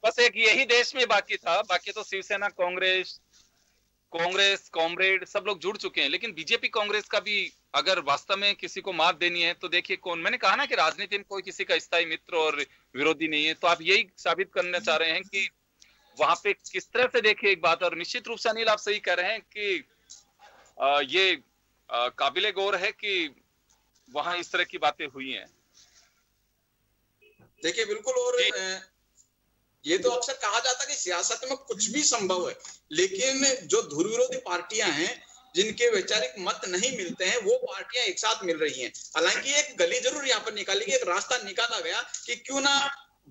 बस एक यही देश में बाकी था, बाकी तो शिवसेना कांग्रेस कॉमरेड सब लोग जुड़ चुके हैं। लेकिन बीजेपी कांग्रेस का भी अगर वास्तव में किसी को मात देनी है तो देखिए कौन, मैंने कहा ना कि राजनीति में कोई किसी का स्थायी मित्र और विरोधी नहीं है, तो आप यही साबित करना चाह रहे हैं कि वहां पे किस तरह से देखिए एक बात। और निश्चित रूप से अनिल आप सही कह रहे हैं कि ये काबिले गौर है कि वहां इस तरह की बातें हुई हैं। देखिए बिल्कुल, और ये तो अक्सर कहा जाता है कि सियासत में कुछ भी संभव है, लेकिन जो ध्रुव विरोधी पार्टियां हैं जिनके वैचारिक मत नहीं मिलते हैं वो पार्टियां एक साथ मिल रही हैं। हालांकि एक गली जरूर यहाँ पर निकाली गई, एक रास्ता निकाला गया कि क्यों ना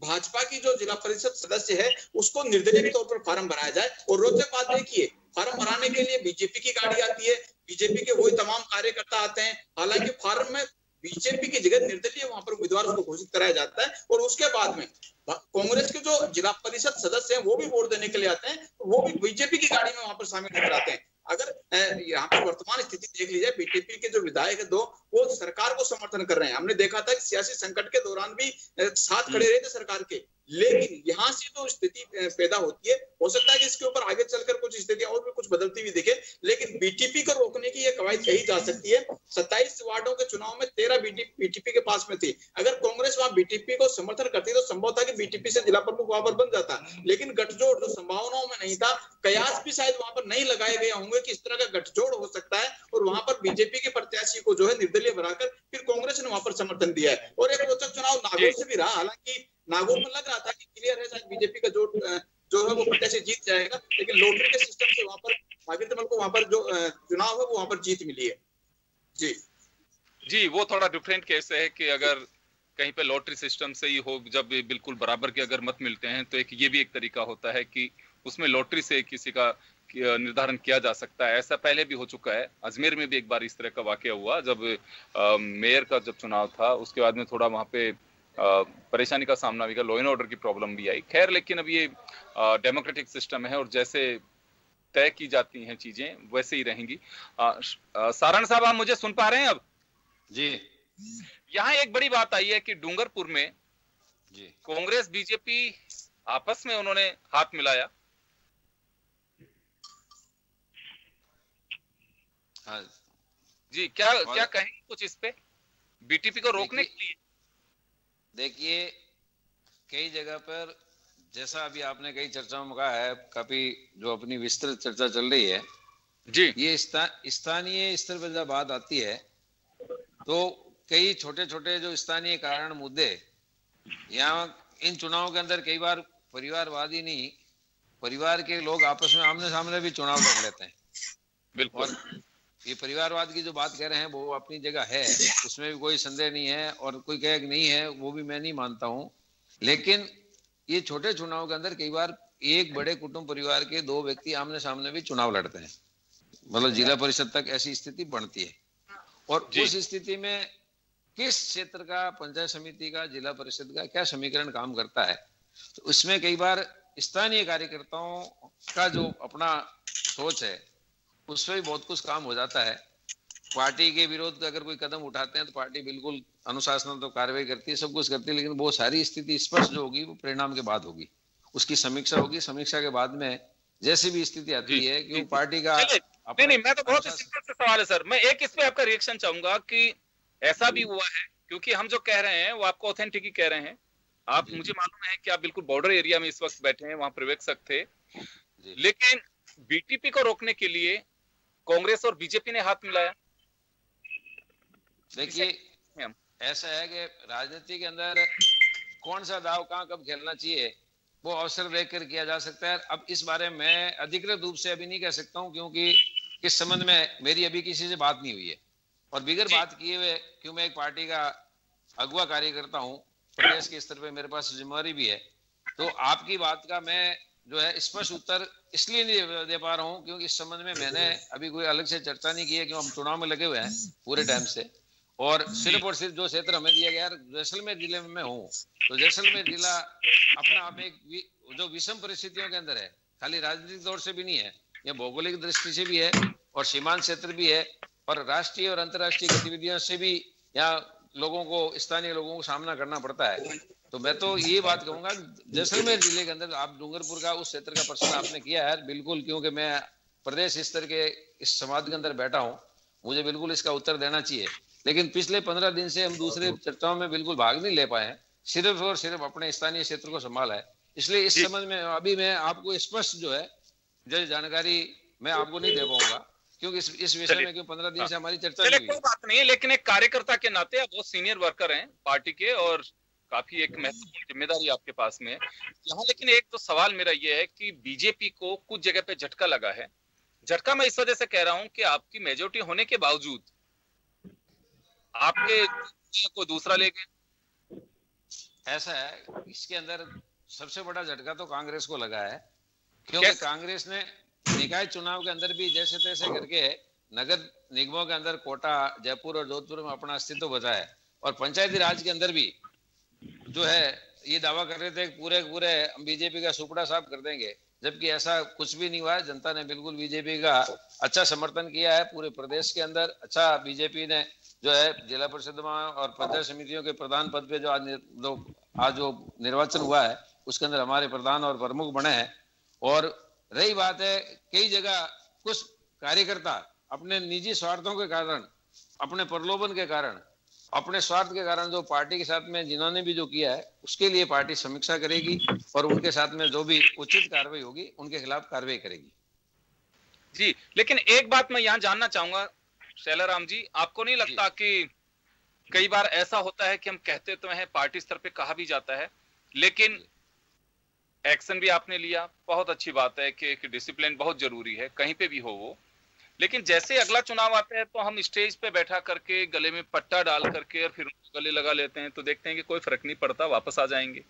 भाजपा की जो जिला परिषद सदस्य है उसको निर्दलीय के तौर पर फार्म भराया जाए। और रोचक बात देखिए, फार्म भराने के लिए बीजेपी की गाड़ी आती है, बीजेपी के वही तमाम कार्यकर्ता आते हैं, हालांकि फार्म में बीजेपी की जगह निर्दलीय वहां पर उम्मीदवार उसको घोषित कराया जाता है। और उसके बाद में कांग्रेस के जो जिला परिषद सदस्य हैं वो भी वोट देने के लिए आते हैं, वो भी बीजेपी की गाड़ी में वहां पर शामिल होकर आते हैं। अगर यहाँ पर वर्तमान स्थिति देख ली जाए, बीजेपी के जो विधायक है दो वो सरकार को समर्थन कर रहे हैं। हमने देखा था कि सियासी संकट के दौरान भी साथ खड़े रहे थे सरकार के, लेकिन यहाँ से जो स्थिति पैदा होती है, हो सकता है कि इसके ऊपर आगे चलकर कुछ स्थितियां और भी कुछ बदलती हुई दिखे, लेकिन बीटीपी को रोकने की ये कवायद कही जा सकती है। 27 वार्डों के चुनाव में 13 बीटीपी के पास में थी। अगर कांग्रेस वहां बीटीपी को समर्थन करती तो संभव था कि बीटीपी से जिला प्रमुख वहां पर बन जाता, लेकिन गठजोड़ जो संभावनाओं में नहीं था, कयास भी शायद वहां पर नहीं लगाए गए होंगे कि इस तरह का गठजोड़ हो सकता है, और वहां पर बीजेपी के प्रत्याशी को जो है निर्दलीय बनाकर फिर कांग्रेस ने वहां पर समर्थन दिया है। और एक रोचक चुनाव नागौर से भी रहा, हालांकि नागौर में लग रहा था कि क्लियर है शायद बीजेपी का जो है वो प्रत्याशी जीत जाएगा, लेकिन लॉटरी के सिस्टम से वहां पर भागीरथी को वहां पर जो चुनाव है वो वहां पर जीत मिली है। जी वो थोड़ा डिफरेंट केस है कि अगर कहीं पे लॉटरी सिस्टम से ही हो, जब बिल्कुल बराबर के अगर मत मिलते हैं तो ये भी एक तरीका होता है कि उसमें लॉटरी से किसी का निर्धारण किया जा सकता है। ऐसा पहले भी हो चुका है, अजमेर में भी एक बार इस तरह का वाकया हुआ जब मेयर का जब चुनाव था, उसके बाद में थोड़ा वहां पे परेशानी का सामना भी, लॉ एंड ऑर्डर की प्रॉब्लम भी आई। खैर, लेकिन अब ये डेमोक्रेटिक सिस्टम है और जैसे तय की जाती हैं चीजें वैसे ही रहेंगी। सारण साहब, आप मुझे सुन पा रहे हैं अब? जी। यहाँ एक बड़ी बात आई है कि डूंगरपुर में जी कांग्रेस बीजेपी आपस में उन्होंने हाथ मिलाया। हाँ जी, क्या कहेंगे कुछ इस पे, बीटीपी को रोकने के लिए? देखिए, कई जगह पर जैसा अभी आपने कई चर्चाओं में कहा है, काफी जो अपनी विस्तृत चर्चा चल रही है जी, ये स्थानीय स्तर पर जब बात आती है तो कई छोटे छोटे जो स्थानीय कारण मुद्दे यहाँ इन चुनावों के अंदर कई बार परिवारवादी नहीं, परिवार के लोग आपस में आमने सामने भी चुनाव लड़ लेते हैं। बिल्कुल, ये परिवारवाद की जो बात कह रहे हैं वो अपनी जगह है, उसमें भी कोई संदेह नहीं है, और कोई कहे कि नहीं है वो भी मैं नहीं मानता हूँ। लेकिन ये छोटे चुनाव के अंदर कई बार एक बड़े कुटुंब परिवार के दो व्यक्ति आमने सामने भी चुनाव लड़ते हैं, मतलब जिला परिषद तक ऐसी स्थिति बनती है। और उस स्थिति में किस क्षेत्र का, पंचायत समिति का, जिला परिषद का क्या समीकरण काम करता है, तो उसमें कई बार स्थानीय कार्यकर्ताओं का जो अपना सोच है उसमें भी बहुत कुछ काम हो जाता है। पार्टी के विरोध का अगर कोई कदम उठाते हैं तो पार्टी बिल्कुल अनुशासन तो कार्रवाई करती है, सब कुछ करती है, लेकिन वो सारी स्थिति स्पष्ट जो होगी वो परिणाम के बाद होगी, उसकी समीक्षा होगी। समीक्षा के बाद में जैसी भी स्थिति आती है कि वो पार्टी का नहीं, मैं तो बहुत सिंपल से सवाल है सर, मैं एक इस पे आपका रिएक्शन चाहूंगा कि ऐसा भी हुआ है, क्योंकि हम जो कह रहे हैं वो आपको ऑथेंटिक ही कह रहे हैं। आप, मुझे मालूम है कि आप बिल्कुल बॉर्डर एरिया में इस वक्त बैठे हैं, वहां पर्यवेक्षक थे, लेकिन बीटीपी को रोकने के लिए कांग्रेस और बीजेपी ने हाथ मिलाया। देखिए, ऐसा है कि राजनीति के अंदर कौन सा दाव कहां कब खेलना चाहिए वो अवसर देखकर किया जा सकता है। अब इस बारे में अधिकृत रूप से अभी नहीं कह सकता हूं, क्योंकि इस संबंध में मेरी अभी किसी से बात नहीं हुई है, और बिगर बात किए हुए, क्यों मैं एक पार्टी का अगुवा कार्यकर्ता हूं, प्रदेश के स्तर पे मेरे पास जिम्मेवारी भी है, तो आपकी बात का मैं जो है स्पष्ट उत्तर इसलिए नहीं दे पा रहा हूं क्योंकि इस संबंध में मैंने अभी कोई अलग से चर्चा नहीं की है, क्योंकि हम चुनाव में लगे हुए हैं पूरे टाइम से, और सिर्फ जो क्षेत्र हमें दिया गया, जैसलमेर जिले में मैं हूँ, तो जैसलमेर जिला अपना आप एक जो विषम परिस्थितियों के अंदर है, खाली राजनीतिक तौर से भी नहीं है, यह भौगोलिक दृष्टि से भी है, और सीमांत क्षेत्र भी है, और राष्ट्रीय और अंतर्राष्ट्रीय गतिविधियों से भी यहाँ लोगों को, स्थानीय लोगों को सामना करना पड़ता है। तो मैं तो ये बात कहूंगा, जैसलमेर जिले के अंदर आप डूंगरपुर का उस क्षेत्र का प्रश्न आपने किया है, बिल्कुल, क्योंकि मैं प्रदेश स्तर के इस समाज के अंदर बैठा हूँ, मुझे बिल्कुल इसका उत्तर देना चाहिए। लेकिन पिछले 15 दिन से हम दूसरे चर्चाओं में बिल्कुल भाग नहीं ले पाए हैं, सिर्फ और सिर्फ अपने स्थानीय क्षेत्र को संभाला है। इसलिए इस समझ में अभी मैं आपको स्पष्ट जो है जो जानकारी मैं आपको नहीं दे पाऊंगा, क्योंकि इस विषय में 15 दिन से हमारी चर्चा नहीं हुई। कोई बात नहीं है, लेकिन एक कार्यकर्ता के नाते आप बहुत सीनियर वर्कर हैं पार्टी के और काफी एक महत्वपूर्ण जिम्मेदारी आपके पास में है यहाँ। लेकिन एक तो सवाल मेरा ये है कि बीजेपी को कुछ जगह पे झटका लगा है। झटका मैं इस वजह से कह रहा हूं कि आपकी मेजोरिटी होने के बावजूद आपके को दूसरा ले गए। ऐसा है, इसके अंदर सबसे बड़ा झटका तो कांग्रेस को लगा है, क्योंकि कांग्रेस ने निकाय चुनाव के अंदर भी जैसे तैसे करके नगर निगमों के अंदर कोटा, जयपुर और जोधपुर में अपना अस्तित्व बचाया है, और पंचायती राज के अंदर भी जो है ये दावा कर रहे थे कि पूरे हम बीजेपी का सुपड़ा साफ कर देंगे, जबकि ऐसा कुछ भी नहीं हुआ है। जनता ने बिल्कुल बीजेपी का अच्छा समर्थन किया है पूरे प्रदेश के अंदर। अच्छा, बीजेपी ने जो है जिला परिषद में और पंचायत समितियों के प्रधान पद पे जो आज जो निर्वाचन हुआ है उसके अंदर हमारे प्रधान और प्रमुख बने हैं। और रही बात है, कई जगह कुछ कार्यकर्ता अपने निजी स्वार्थों के कारण, अपने प्रलोभन के कारण, अपने स्वार्थ के कारण जो पार्टी के साथ में जिन्होंने भी जो किया है उसके लिए पार्टी समीक्षा करेगी और उनके साथ में जो भी उचित कार्रवाई होगी उनके खिलाफ कार्रवाई करेगी। जी, लेकिन एक बात मैं यहाँ जानना चाहूंगा शैलाराम जी, आपको नहीं लगता कि कई बार ऐसा होता है कि हम कहते तो हैं, पार्टी स्तर पे कहा भी जाता है, लेकिन एक्शन भी आपने लिया, बहुत अच्छी बात है कि डिसिप्लिन बहुत जरूरी है कहीं पे भी हो वो, लेकिन जैसे अगला चुनाव आता है तो हम स्टेज पे बैठा करके गले में पट्टा डाल करके और फिर उनको गले लगा लेते हैं, तो देखते हैं कि कोई फर्क नहीं पड़ता, वापस आ जाएंगे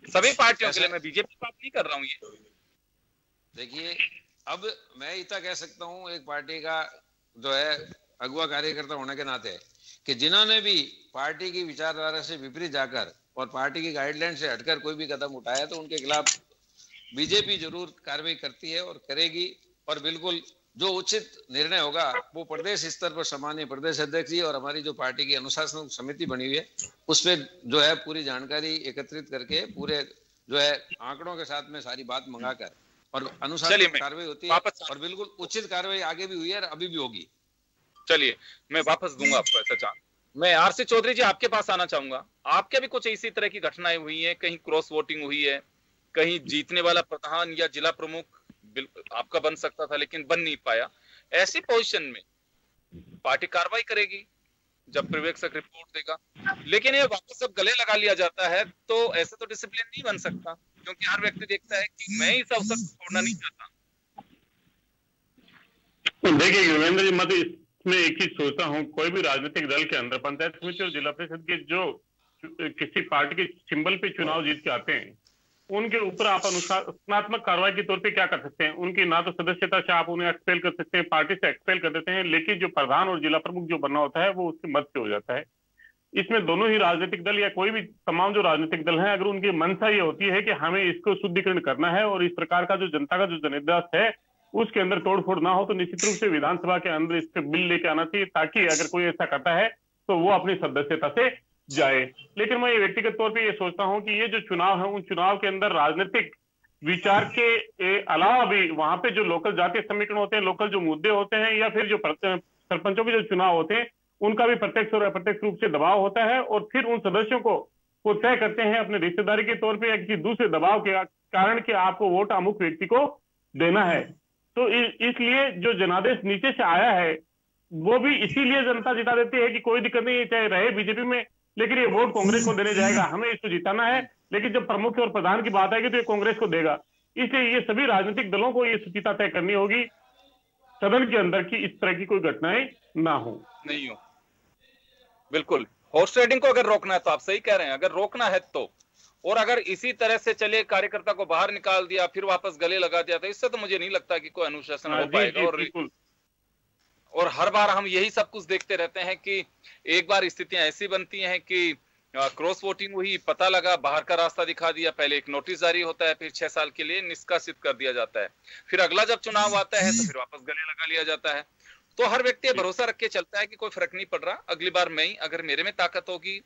सभी पार्टियों के लिए। मैं बीजेपी बात नहीं कर रहा हूँ। ये देखिए, अब मैं इतना कह सकता हूँ एक पार्टी का जो है अगुआ कार्यकर्ता होने के नाते कि जिन्होंने भी पार्टी की विचारधारा से विपरीत जाकर और पार्टी की गाइडलाइन से हटकर कोई भी कदम उठाया तो उनके खिलाफ बीजेपी जरूर कार्रवाई करती है और करेगी, और बिल्कुल जो उचित निर्णय होगा वो प्रदेश स्तर पर सामान्य प्रदेश अध्यक्ष जी और हमारी जो पार्टी की अनुशासन समिति बनी हुई है उस पर जो है पूरी जानकारी एकत्रित करके पूरे जो है आंकड़ों के साथ में सारी बात मंगाकर और अनुसार कार्रवाई होती है, और बिल्कुल उचित कार्रवाई आगे भी हुई है और अभी भी होगी। चलिए, मैं वापस दूंगा आपको ऐसा चांस। मैं आरसी चौधरी जी आपके पास आना चाहूंगा। आपके भी कुछ इसी तरह की घटनाएं हुई हैं, कहीं क्रॉस वोटिंग हुई है, कहीं जीतने वाला प्रधान या जिला प्रमुख आपका बन सकता था लेकिन बन नहीं पाया। ऐसी पोजीशन में पार्टी कार्रवाई करेगी जब पर्यवेक्षक रिपोर्ट देगा, लेकिन ये वापस जब गले लगा लिया जाता है तो ऐसे तो डिसिप्लिन नहीं बन सकता, क्योंकि हर व्यक्ति देखता है कि मैं इस अवसर को छोड़ना नहीं चाहता। देखिए योगेंद्र जी, मैं तो इसमें एक ही सोचता हूँ, कोई भी राजनीतिक दल के अंदर पंचायत समिति और जिला परिषद के जो किसी पार्टी के सिंबल पे चुनाव जीत के आते हैं उनके ऊपर आप अनुशासनात्मक कार्रवाई के तौर पे क्या कर सकते हैं? उनकी ना तो सदस्यता से आप उन्हें एक्सपेल कर सकते हैं, पार्टी से एक्सपेल कर देते हैं, लेकिन जो प्रधान और जिला प्रमुख जो बनना होता है वो उसके मत से हो जाता है। इसमें दोनों ही राजनीतिक दल या कोई भी तमाम जो राजनीतिक दल हैं, अगर उनकी मंशा ये होती है कि हमें इसको शुद्धिकरण करना है और इस प्रकार का जो जनता का जो जनादेश है उसके अंदर तोड़फोड़ ना हो, तो निश्चित रूप से विधानसभा के अंदर इस पे बिल लेके आना चाहिए, ताकि अगर कोई ऐसा करता है तो वो अपनी सदस्यता से जाए। लेकिन मैं ये व्यक्तिगत तौर पे ये सोचता हूं कि ये जो चुनाव है उन चुनाव के अंदर राजनीतिक विचार के अलावा भी वहां पे जो लोकल जातीय समीकरण होते हैं, लोकल जो मुद्दे होते हैं, या फिर जो सरपंचों के जो चुनाव होते हैं उनका भी प्रत्यक्ष और अप्रत्यक्ष रूप से दबाव होता है, और फिर उन सदस्यों को तय करते हैं अपने रिश्तेदारी के तौर पर या किसी दूसरे दबाव के कारण कि आपको वोट अमुक व्यक्ति को देना है। तो इसलिए जो जनादेश नीचे से आया है वो भी इसीलिए जनता जिता देती है कि कोई दिक्कत नहीं, चाहे रहे बीजेपी में, लेकिन ये वोट कांग्रेस को देने जाएगा, हमें इसको जिताना है। लेकिन जब प्रमुख और प्रधान की बात आएगी तो ये कांग्रेस को देगा। इसलिए ये सभी राजनीतिक दलों को ये सूचिता तय करनी होगी सदन के अंदर की इस तरह की कोई घटनाएं ना हो, नहीं हो। बिल्कुल, हॉर्स ट्रेडिंग को अगर रोकना है तो आप सही कह रहे हैं, अगर रोकना है तो, और अगर इसी तरह से चले कार्यकर्ता को बाहर निकाल दिया फिर वापस गले लगा दिया तो इससे तो मुझे नहीं लगता कि कोई अनुशासन हो पाएगा। और हर बार हम यही सब कुछ देखते रहते हैं कि एक बार स्थितियां ऐसी बनती हैं कि क्रॉस वोटिंग हुई, पता लगा, बाहर का रास्ता दिखा दिया, पहले एक नोटिस जारी होता है, फिर 6 साल के लिए निष्कासित कर दिया जाता है, फिर अगला जब चुनाव आता है तो फिर वापस गले लगा लिया जाता है। तो हर व्यक्ति भरोसा रख के चलता है कि कोई फर्क नहीं पड़ रहा, अगली बार मैं ही, अगर मेरे में ताकत होगी,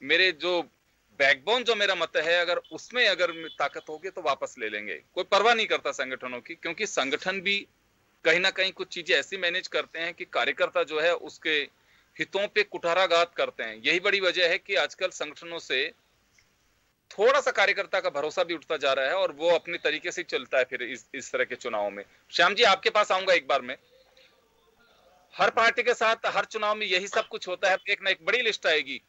मेरे जो बैकबोन जो मेरा मत है, अगर उसमें अगर ताकत होगी तो वापस ले लेंगे। कोई परवाह नहीं करता संगठनों की, क्योंकि संगठन भी कहीं ना कहीं कुछ चीजें ऐसी मैनेज करते हैं कि कार्यकर्ता जो है उसके हितों पे कुठाराघात करते हैं। यही बड़ी वजह है कि आजकल संगठनों से थोड़ा सा कार्यकर्ता का भरोसा भी उठता जा रहा है और वो अपने तरीके से चलता है फिर इस तरह के चुनाव में। श्याम जी, आपके पास आऊंगा एक बार में। हर पार्टी के साथ हर चुनाव में यही सब कुछ होता है, एक ना एक बड़ी लिस्ट आएगी,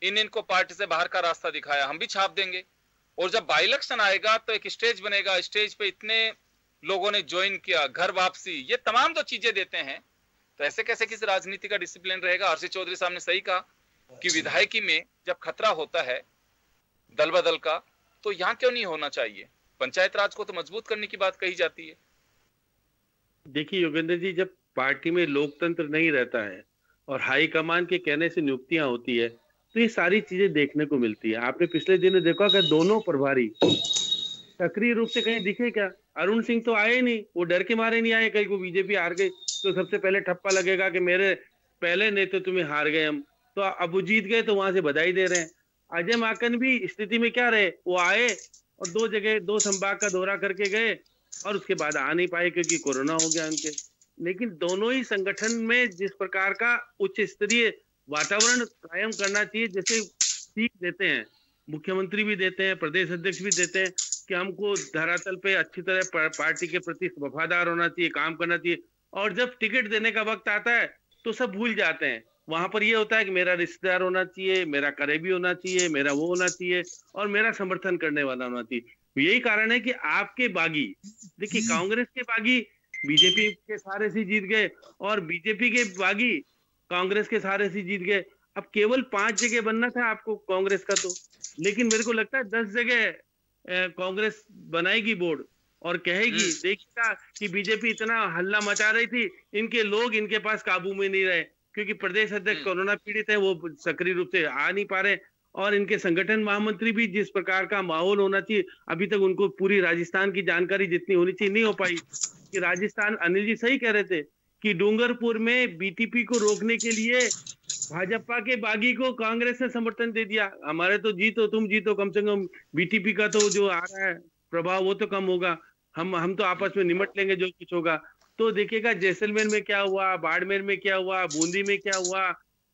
इनको पार्टी से बाहर का रास्ता दिखाया, हम भी छाप देंगे। और जब बाई इलेक्शन आएगा तो एक स्टेज बनेगा, स्टेज पे इतने लोगों ने ज्वाइन किया, घर वापसी, ये तमाम जो चीजें देते हैं, तो ऐसे कैसे किसी राजनीति का डिसिप्लिन रहेगा। हर्षित चौधरी साहब ने सही कहा कि विधायकी में जब खतरा होता है दल बदल का, तो यहाँ क्यों नहीं होना चाहिए। पंचायत राज को तो मजबूत करने की बात कही जाती है। देखिए योगेंद्र जी, जब पार्टी में लोकतंत्र नहीं रहता है और हाईकमान के कहने से नियुक्तियां होती है, तो ये सारी चीजें देखने को मिलती है। आपने पिछले दिनों देखा कि दोनों प्रभारी सक्रिय रूप से कहीं दिखे क्या? अरुण सिंह तो आए नहीं, वो डर के मारे नहीं आए, कहीं को बीजेपी हार गई तो सबसे पहले ठप्पा लगेगा कि मेरे पहले नेता तुम्हें हार गए हम, तो अब वो जीत गए तो वहां से बधाई दे रहे हैं। अजय माकन भी स्थिति में क्या रहे, वो आए और दो संभाग का दौरा करके गए और उसके बाद आ नहीं पाए क्योंकि कोरोना हो गया उनके। लेकिन दोनों ही संगठन में जिस प्रकार का उच्च स्तरीय वातावरण कायम करना चाहिए, जैसे सीख देते हैं, मुख्यमंत्री भी देते हैं, प्रदेश अध्यक्ष भी देते हैं कि हमको धरातल पे अच्छी तरह पार्टी के प्रति वफादार होना चाहिए, काम करना चाहिए। और जब टिकट देने का वक्त आता है तो सब भूल जाते हैं। वहां पर ये होता है कि मेरा रिश्तेदार होना चाहिए, मेरा करीबी होना चाहिए, मेरा वो होना चाहिए और मेरा समर्थन करने वाला होना चाहिए। यही कारण है कि आपके बागी, देखिए कांग्रेस के बागी बीजेपी के सहारे से जीत गए और बीजेपी के बागी कांग्रेस के सहारे से जीत गए। अब केवल 5 जगह बनना था आपको कांग्रेस का, तो लेकिन मेरे को लगता है 10 जगह कांग्रेस बनाएगी बोर्ड और कहेगी, देखिएगा कि बीजेपी इतना हल्ला मचा रही थी, इनके लोग इनके पास काबू में नहीं रहे क्योंकि प्रदेश अध्यक्ष कोरोना पीड़ित है, वो सक्रिय रूप से आ नहीं पा रहे और इनके संगठन महामंत्री भी जिस प्रकार का माहौल होना चाहिए, अभी तक उनको पूरी राजस्थान की जानकारी जितनी होनी चाहिए नहीं हो पाई। कि राजस्थान, अनिल जी सही कह रहे थे कि डूंगरपुर में बीटीपी को रोकने के लिए भाजपा के बागी को कांग्रेस ने समर्थन दे दिया। हमारे तो जीतो तुम जीतो, कम से कम बीटीपी का तो जो आ रहा है प्रभाव वो तो कम होगा, हम तो आपस में निमट लेंगे जो कुछ होगा। तो देखिएगा जैसलमेर में क्या हुआ, बाड़मेर में क्या हुआ, बूंदी में क्या हुआ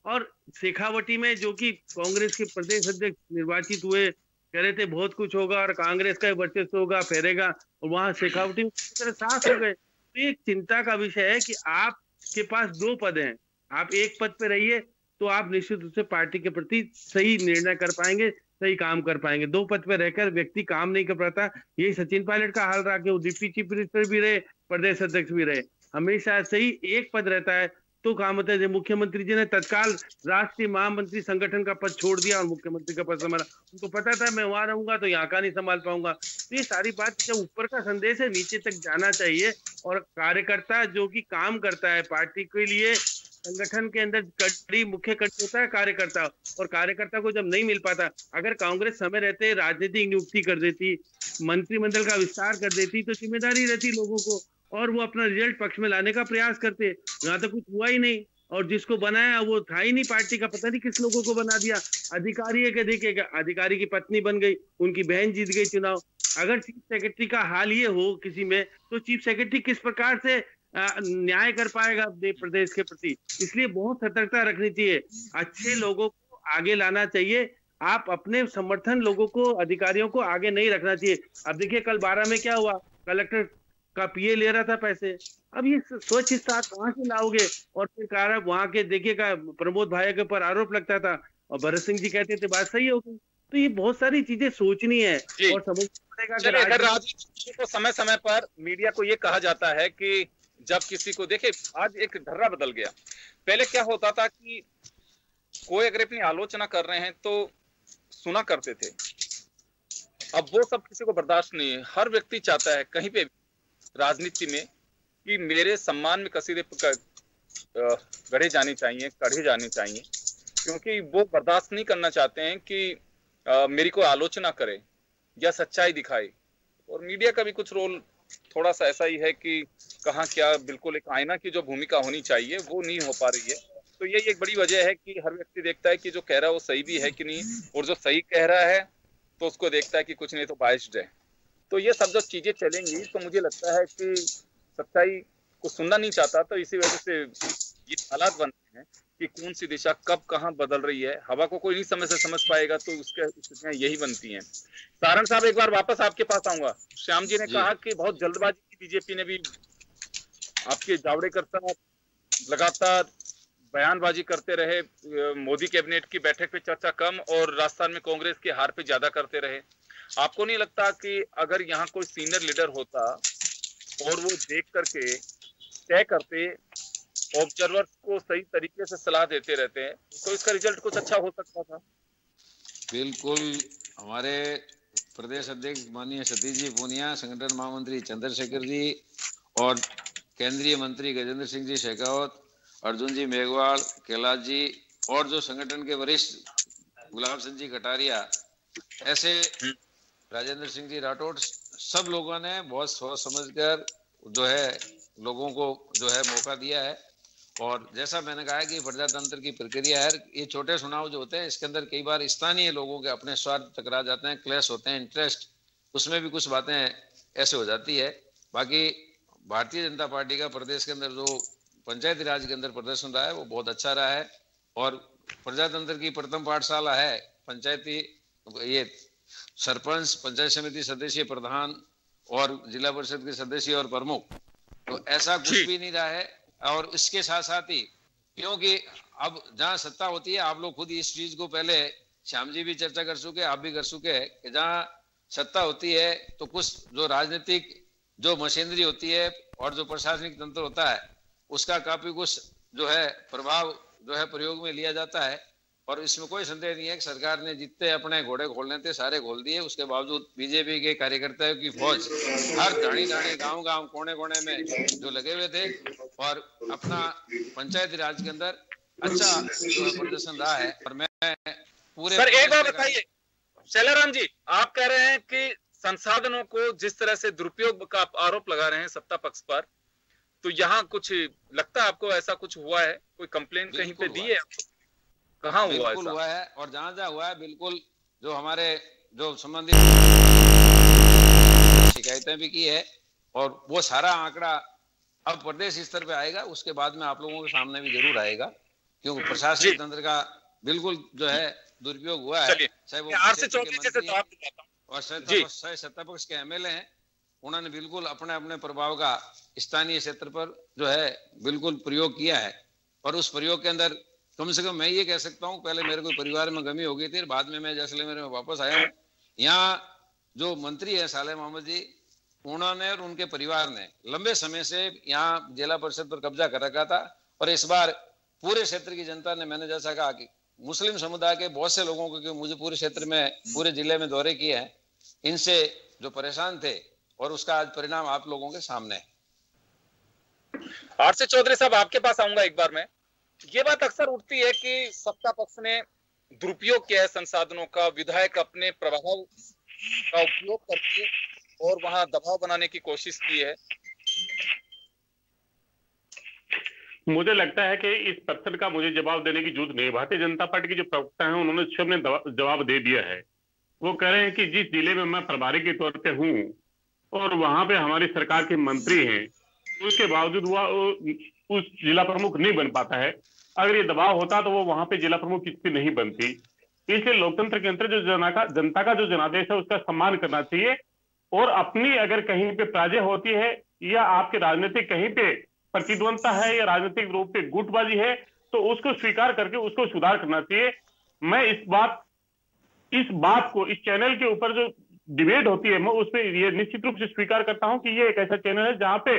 और शेखावटी में जो कि कांग्रेस के प्रदेश अध्यक्ष निर्वाचित हुए, कह रहे थे बहुत कुछ होगा और कांग्रेस का वर्चस्व होगा, फहरेगा, और वहां शेखावटी में साफ हो गए। तो एक चिंता का विषय है कि आपके पास 2 पद हैं, आप एक पद पे रहिए तो आप निश्चित रूप से पार्टी के प्रति सही निर्णय कर पाएंगे, सही काम कर पाएंगे। 2 पद पे रहकर व्यक्ति काम नहीं कर पाता। यही सचिन पायलट का हाल रहा कि वो डिप्टी चीफ मिनिस्टर भी रहे, प्रदेश अध्यक्ष भी रहे। हमेशा सही एक पद रहता है तो काम होता है। मुख्यमंत्री जी ने तत्काल राष्ट्रीय महामंत्री संगठन का पद छोड़ दिया और मुख्यमंत्री का पद संभाला। उनको पता था मैं वहां रहूंगा तो यहाँ का नहीं संभाल पाऊंगा। तो ये सारी बात जब ऊपर का संदेश है नीचे तक जाना चाहिए और कार्यकर्ता जो कि काम करता है पार्टी के लिए, संगठन के अंदर कड़ी मुख्य कड़ी होता है कार्यकर्ता, और कार्यकर्ता को जब नहीं मिल पाता, अगर कांग्रेस समय रहते राजनीतिक नियुक्ति कर देती, मंत्रिमंडल का विस्तार कर देती तो जिम्मेदारी रहती लोगों को और वो अपना रिजल्ट पक्ष में लाने का प्रयास करते। यहाँ तो कुछ हुआ ही नहीं और जिसको बनाया वो था ही नहीं पार्टी का, पता नहीं किस लोगों को बना दिया। अधिकारी है कि देखिएगा, अधिकारी की पत्नी बन गई, उनकी बहन जीत गई चुनाव। अगर चीफ सेक्रेटरी का हाल ये हो किसी में तो चीफ सेक्रेटरी किस प्रकार से न्याय कर पाएगा प्रदेश के प्रति। इसलिए बहुत सतर्कता रखनी चाहिए, अच्छे लोगों को आगे लाना चाहिए। आप अपने समर्थन लोगों को, अधिकारियों को आगे नहीं रखना चाहिए। अब देखिए कल 12 में क्या हुआ, कलेक्टर का पीए ले रहा था पैसे। अब ये स्वच्छ हिस्सा कहाँ से लाओगे? और फिर कारण वहां के देखिएगा प्रमोद भाई के ऊपर आरोप लगता था और भरत सिंह जी कहते थे बात सही होगी। तो ये बहुत सारी चीजें सोचनी है और समझना पड़ेगा। अगर राजनीति को समय समय पर मीडिया को ये कहा जाता है कि जब किसी को देखे, आज एक ढर्रा बदल गया। पहले क्या होता था कि कोई अगर अपनी आलोचना कर रहे हैं तो सुना करते थे, अब वो सब किसी को बर्दाश्त नहीं है। हर व्यक्ति चाहता है कहीं पे राजनीति में कि मेरे सम्मान में कसीदे गढ़े जाने चाहिए, कढ़े जाने चाहिए, क्योंकि वो बर्दाश्त नहीं करना चाहते हैं कि मेरी कोई आलोचना करे या सच्चाई दिखाए। और मीडिया का भी कुछ रोल थोड़ा सा ऐसा ही है कि कहाँ क्या, बिल्कुल एक आईना की जो भूमिका होनी चाहिए वो नहीं हो पा रही है। तो ये एक बड़ी वजह है कि हर व्यक्ति देखता है कि जो कह रहा है वो सही भी है कि नहीं, और जो सही कह रहा है तो उसको देखता है कि कुछ नहीं तो बाइस्ड है। तो ये सब जो चीजें चलेंगी तो मुझे लगता है कि सच्चाई को सुनना नहीं चाहता, तो इसी वजह से ये हालात बनते हैं कि कौन सी दिशा कब कहाँ बदल रही है, हवा को कोई नहीं समझ पाएगा, तो उसके स्थितियां यही बनती हैं। सारण साहब, एक बार वापस आपके पास आऊंगा। श्याम जी ने कहा कि बहुत जल्दबाजी की बीजेपी ने भी, आपके जावड़ेकर साहब लगातार बयानबाजी करते रहे, मोदी कैबिनेट की बैठक पे चर्चा कम और राजस्थान में कांग्रेस की हार पे ज्यादा करते रहे। आपको नहीं लगता कि अगर यहाँ कोई सीनियर लीडर होता और वो देख करके तय करते, ऑब्जर्वर्स को सही तरीके से सलाह देते रहते हैं, तो इसका रिजल्ट कुछ अच्छा हो सकता था? बिल्कुल। हमारे प्रदेश अध्यक्ष माननीय सतीश जी पूनिया, संगठन महामंत्री चंद्रशेखर जी और केंद्रीय मंत्री गजेंद्र सिंह जी शेखावत, अर्जुन जी मेघवाल, कैलाश जी और जो संगठन के वरिष्ठ गुलाब सिंह जी कटारिया, ऐसे राजेंद्र सिंह जी राठौड़, सब लोगों ने बहुत सोच समझकर जो है लोगों को जो है मौका दिया है। और जैसा मैंने कहा है कि प्रजातंत्र की प्रक्रिया है, ये छोटे चुनाव जो होते हैं इसके अंदर कई बार स्थानीय लोगों के अपने स्वार्थ टकरा जाते हैं, क्लैश होते हैं, इंटरेस्ट, उसमें भी कुछ बातें ऐसे हो जाती है। बाकी भारतीय जनता पार्टी का प्रदेश के अंदर जो पंचायती राज के अंदर प्रदर्शन रहा है वो बहुत अच्छा रहा है, और प्रजातंत्र की प्रथम पाठशाला है पंचायती, ये सरपंच, पंचायत समिति सदस्य, प्रधान और जिला परिषद के सदस्य और प्रमुख, तो ऐसा कुछ भी नहीं रहा है। और इसके साथ साथ ही, क्योंकि अब जहां सत्ता होती है, आप लोग खुद इस चीज को पहले श्याम जी भी चर्चा कर चुके, आप भी कर चुके, कि जहां सत्ता होती है तो कुछ जो राजनीतिक जो मशीनरी होती है और जो प्रशासनिक तंत्र होता है उसका काफी कुछ जो है प्रभाव जो है प्रयोग में लिया जाता है। और इसमें कोई संदेह नहीं है कि सरकार ने जितने अपने घोड़े खोलने थे सारे खोल दिए, उसके बावजूद बीजेपी के कार्यकर्ताओं की फौज हर दाढ़ी गांव गांव कोने कोने में जो लगे हुए थे और अपना पंचायती राज के अंदर अच्छा जो है प्रदर्शन रहा है। और मैं पूरे सर एक बात बताइए शैलाराम जी, आप कह रहे हैं कि संसाधनों को जिस तरह से दुरुपयोग का आरोप लगा रहे हैं सत्ता पक्ष पर, तो यहाँ कुछ लगता है आपको ऐसा कुछ हुआ है? कोई कंप्लेन कहीं पे दी है? कहाँ हुआ? बिल्कुल हुआ है, और जहां जहां हुआ है बिल्कुल जो हमारे जो संबंधित शिकायतें भी की है, और वो सारा आंकड़ा अब प्रदेश स्तर पे आएगा, उसके बाद में आप लोगों के सामने भी जरूर आएगा, क्योंकि प्रशासनिक तंत्र का बिल्कुल जो है दुरुपयोग हुआ है। चाहे वो और सत्ता पक्ष के एमएलए हैं, उन्होंने बिल्कुल अपने अपने प्रभाव का स्थानीय क्षेत्र पर जो है बिल्कुल प्रयोग किया है। और उस प्रयोग के अंदर कम से कम मैं ये कह सकता हूँ, पहले मेरे को परिवार में गमी हो गई थी, बाद में मैं जैसलमेर में वापस आया हूँ। यहाँ जो मंत्री है सालेह मोहम्मद जी, उन्होंने और उनके परिवार ने लंबे समय से यहाँ जिला परिषद पर कब्जा कर रखा था, और इस बार पूरे क्षेत्र की जनता ने, मैंने जैसा कहा कि मुस्लिम समुदाय के बहुत से लोगों को, मुझे पूरे क्षेत्र में पूरे जिले में दौरे किए हैं, इनसे जो परेशान थे, और उसका आज परिणाम आप लोगों के सामने है। आरसी चौधरी साहब, आपके पास आऊंगा एक बार। मैं ये बात अक्सर उठती है कि सत्ता पक्ष ने दुरुपयोग किया है संसाधनों का, विधायक अपने प्रभाव का उपयोग करके और वहां दबाव बनाने की कोशिश की है। मुझे लगता है कि इस प्रश्न का मुझे जवाब देने की जरूरत नहीं। भारतीय जनता पार्टी के जो प्रवक्ता हैं उन्होंने सब ने जवाब दे दिया है। वो कह रहे हैं कि जिस जिले में मैं प्रभारी के तौर पे हूँ और वहां पे हमारी सरकार के मंत्री हैं, उसके बावजूद वो उस जिला प्रमुख नहीं बन पाता है। अगर ये दबाव होता तो वो वहां पे जिला प्रमुख किसकी नहीं बनती। इसलिए लोकतंत्र के अंदर जो जनता का जो जनादेश है उसका सम्मान करना चाहिए, और अपनी अगर कहीं पे पराजय होती है या आपके राजनीतिक कहीं पे प्रतिद्वंदता है या राजनीतिक रूप पे गुटबाजी है, तो उसको स्वीकार करके उसको सुधार करना चाहिए। मैं इस बात को इस चैनल के ऊपर जो डिबेट होती है, मैं उसमें ये निश्चित रूप से स्वीकार करता हूं कि ये एक ऐसा चैनल है जहां पे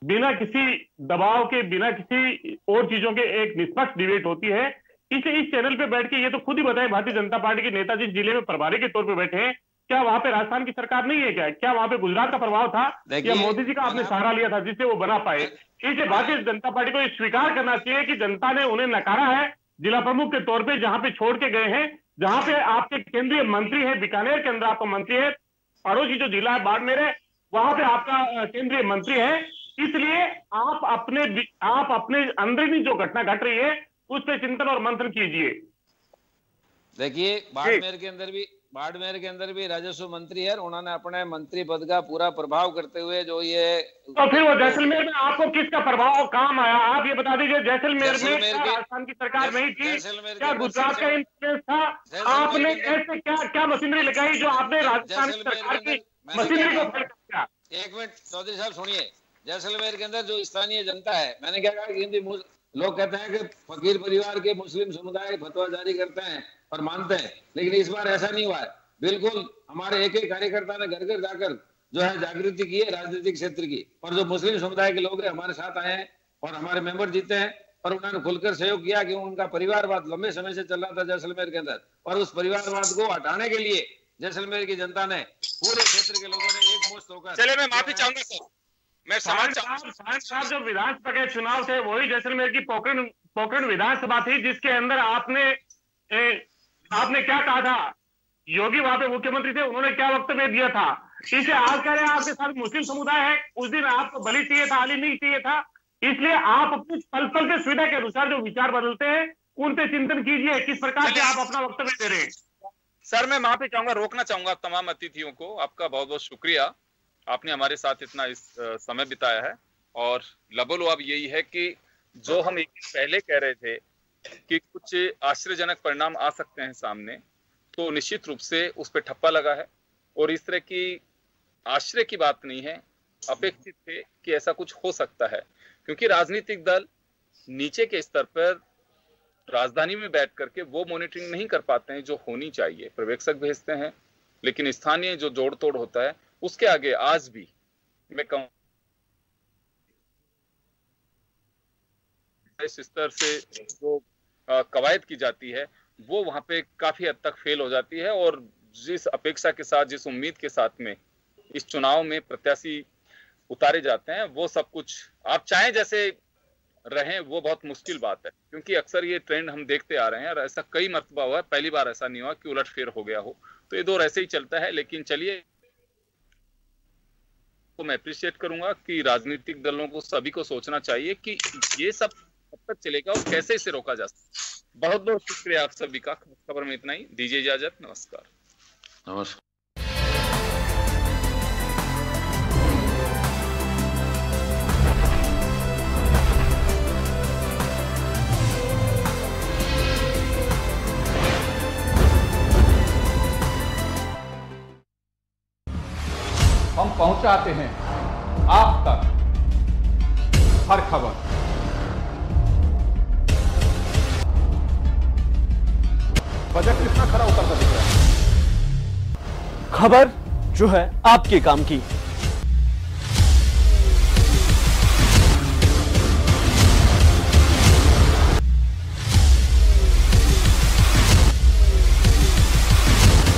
बिना किसी दबाव के, बिना किसी और चीजों के एक निष्पक्ष डिबेट होती है। इसलिए इस चैनल पे बैठ के ये तो खुद ही बताएं, भारतीय जनता पार्टी के नेता जिस जिले में प्रभारी के तौर पे बैठे हैं, क्या वहां पे राजस्थान की सरकार नहीं है? क्या वहां पे गुजरात का प्रभाव था या मोदी जी का आपने सहारा लिया था जिससे वो बना पाए? इसलिए भारतीय जनता पार्टी को ये स्वीकार करना चाहिए कि जनता ने उन्हें नकारा है जिला प्रमुख के तौर पे, जहां पे छोड़ के गए हैं, जहां पे आपके केंद्रीय मंत्री है, बीकानेर के अंदर आपका मंत्री है, पड़ोसी जो जिला है बाड़मेर है, वहां पे आपका केंद्रीय मंत्री है। इसलिए आप अपने अंदरूनी जो घटना घट रही है उस पर चिंतन और मंथन कीजिए। देखिए, बाड़मेर के अंदर भी राजस्व मंत्री है, उन्होंने अपने मंत्री पद का पूरा प्रभाव करते हुए जो ये, तो फिर वो जैसलमेर में आपको किसका प्रभाव काम आया? आप ये बता दीजिए। जैसलमेर में राजस्थान की सरकार नहीं थी क्या? गुजरात का इंफ्लुएंस था? आपने ऐसे क्या मशीनरी लगाई जो आपने राजस्थान की सरकार की मशीनरी को फेल कर दिया? एक मिनट चौधरी साहब सुनिए। जैसलमेर के अंदर जो स्थानीय जनता है, मैंने क्या कहा कि हिंदी लोग कहते हैं कि फकीर परिवार के मुस्लिम समुदाय फतवा जारी करते हैं और मानते हैं, लेकिन इस बार ऐसा नहीं हुआ है। बिल्कुल हमारे एक कार्यकर्ता ने घर घर जाकर जो है जागृति की है राजनीतिक क्षेत्र की, और जो मुस्लिम समुदाय के लोग हैं हमारे साथ आए हैं और हमारे मेंबर जीते हैं, और उन्होंने खुलकर सहयोग किया कि उनका परिवारवाद लंबे समय से चल रहा था जैसलमेर के अंदर, और उस परिवारवाद को हटाने के लिए जैसलमेर की जनता ने, पूरे क्षेत्र के लोगों ने एक मुश्त होकर। चलिए, मैं माफी चाहूंगा सर, मैं साहब जो विधानसभा के चुनाव थे वही जैसलमेर की पोखरण विधानसभा थी, जिसके अंदर आपने क्या कहा था? योगी वहां पे मुख्यमंत्री थे, उन्होंने क्या वक्तव्य दिया था? इसे आज कह रहे हैं आपके साथ मुस्लिम समुदाय है, उस दिन आपको बलि चाहिए था, हाली नहीं चाहिए था, इसलिए आप अपनी पल पल के सुविधा के अनुसार जो विचार बदलते हैं उन पे चिंतन कीजिए। किस प्रकार से आप अपना वक्तव्य दे रहे हैं? सर, मैं माफी चाहूंगा, रोकना चाहूंगा तमाम अतिथियों को। आपका बहुत बहुत शुक्रिया, आपने हमारे साथ इतना इस समय बिताया है। और लबोलुआब यही है कि जो हम एक पहले कह रहे थे कि कुछ आश्चर्यजनक परिणाम आ सकते हैं सामने, तो निश्चित रूप से उस पर ठप्पा लगा है। और इस तरह की आश्चर्य की बात नहीं है, अपेक्षित थे कि ऐसा कुछ हो सकता है, क्योंकि राजनीतिक दल नीचे के स्तर पर राजधानी में बैठ करके वो मॉनिटरिंग नहीं कर पाते हैं जो होनी चाहिए। पर्यवेक्षक भेजते हैं, लेकिन स्थानीय जो जोड़ तोड़ होता है उसके आगे आज भी मैं कहूँ इस स्तर से जो कवायद की जाती है वो वहां पे काफी हद तक फेल हो जाती है। और जिस अपेक्षा के साथ, जिस उम्मीद के साथ में इस चुनाव में प्रत्याशी उतारे जाते हैं, वो सब कुछ आप चाहें जैसे रहें वो बहुत मुश्किल बात है, क्योंकि अक्सर ये ट्रेंड हम देखते आ रहे हैं और ऐसा कई मर्तबा हुआ है, पहली बार ऐसा नहीं हुआ कि उलटफेर हो गया हो। तो ये दौर ऐसे ही चलता है। लेकिन चलिए, तो मैं अप्रिशिएट करूंगा कि राजनीतिक दलों को सभी को सोचना चाहिए कि ये सब कब तक चलेगा और कैसे इसे रोका जा सकता। बहुत बहुत शुक्रिया आप सभी का। खबर में इतना ही, दीजिए इजाजत, नमस्कार। नमस्कार। हम पहुंचाते हैं आप तक हर खबर। बजट कितना खरा उतरता दिख रहा है। खबर जो है आपके काम की।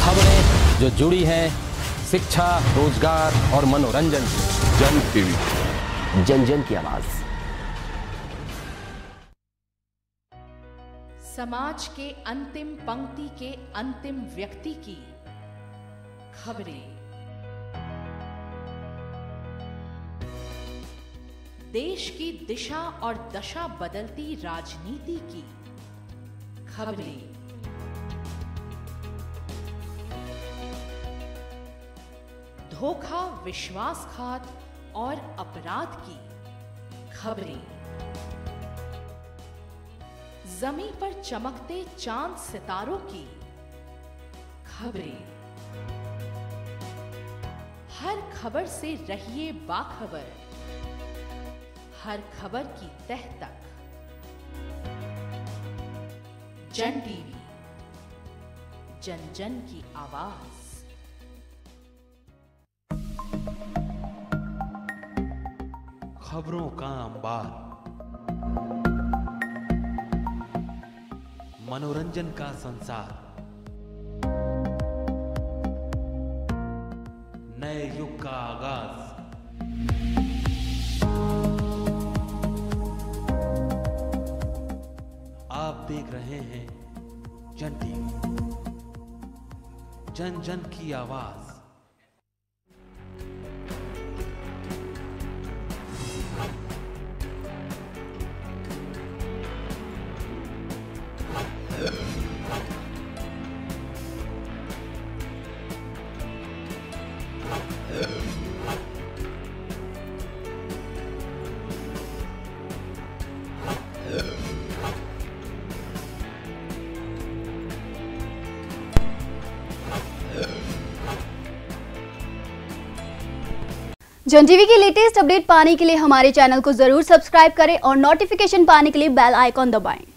खबरें जो जुड़ी हैं शिक्षा, रोजगार और मनोरंजन। जन टीवी, जन जन की आवाज। समाज के अंतिम पंक्ति के अंतिम व्यक्ति की खबरें, देश की दिशा और दशा बदलती राजनीति की खबरें, धोखा, विश्वासघात और अपराध की खबरें, जमीन पर चमकते चांद सितारों की खबरें। हर खबर से रहिए बाखबर, हर खबर की तह तक। जन टीवी, जन जन की आवाज। खबरों का अंबार, मनोरंजन का संसार, नए युग का आगाज। आप देख रहे हैं जन टीवी, जन जन की आवाज। जन टीवी की लेटेस्ट अपडेट पाने के लिए हमारे चैनल को जरूर सब्सक्राइब करें और नोटिफिकेशन पाने के लिए बेल आइकॉन दबाएं।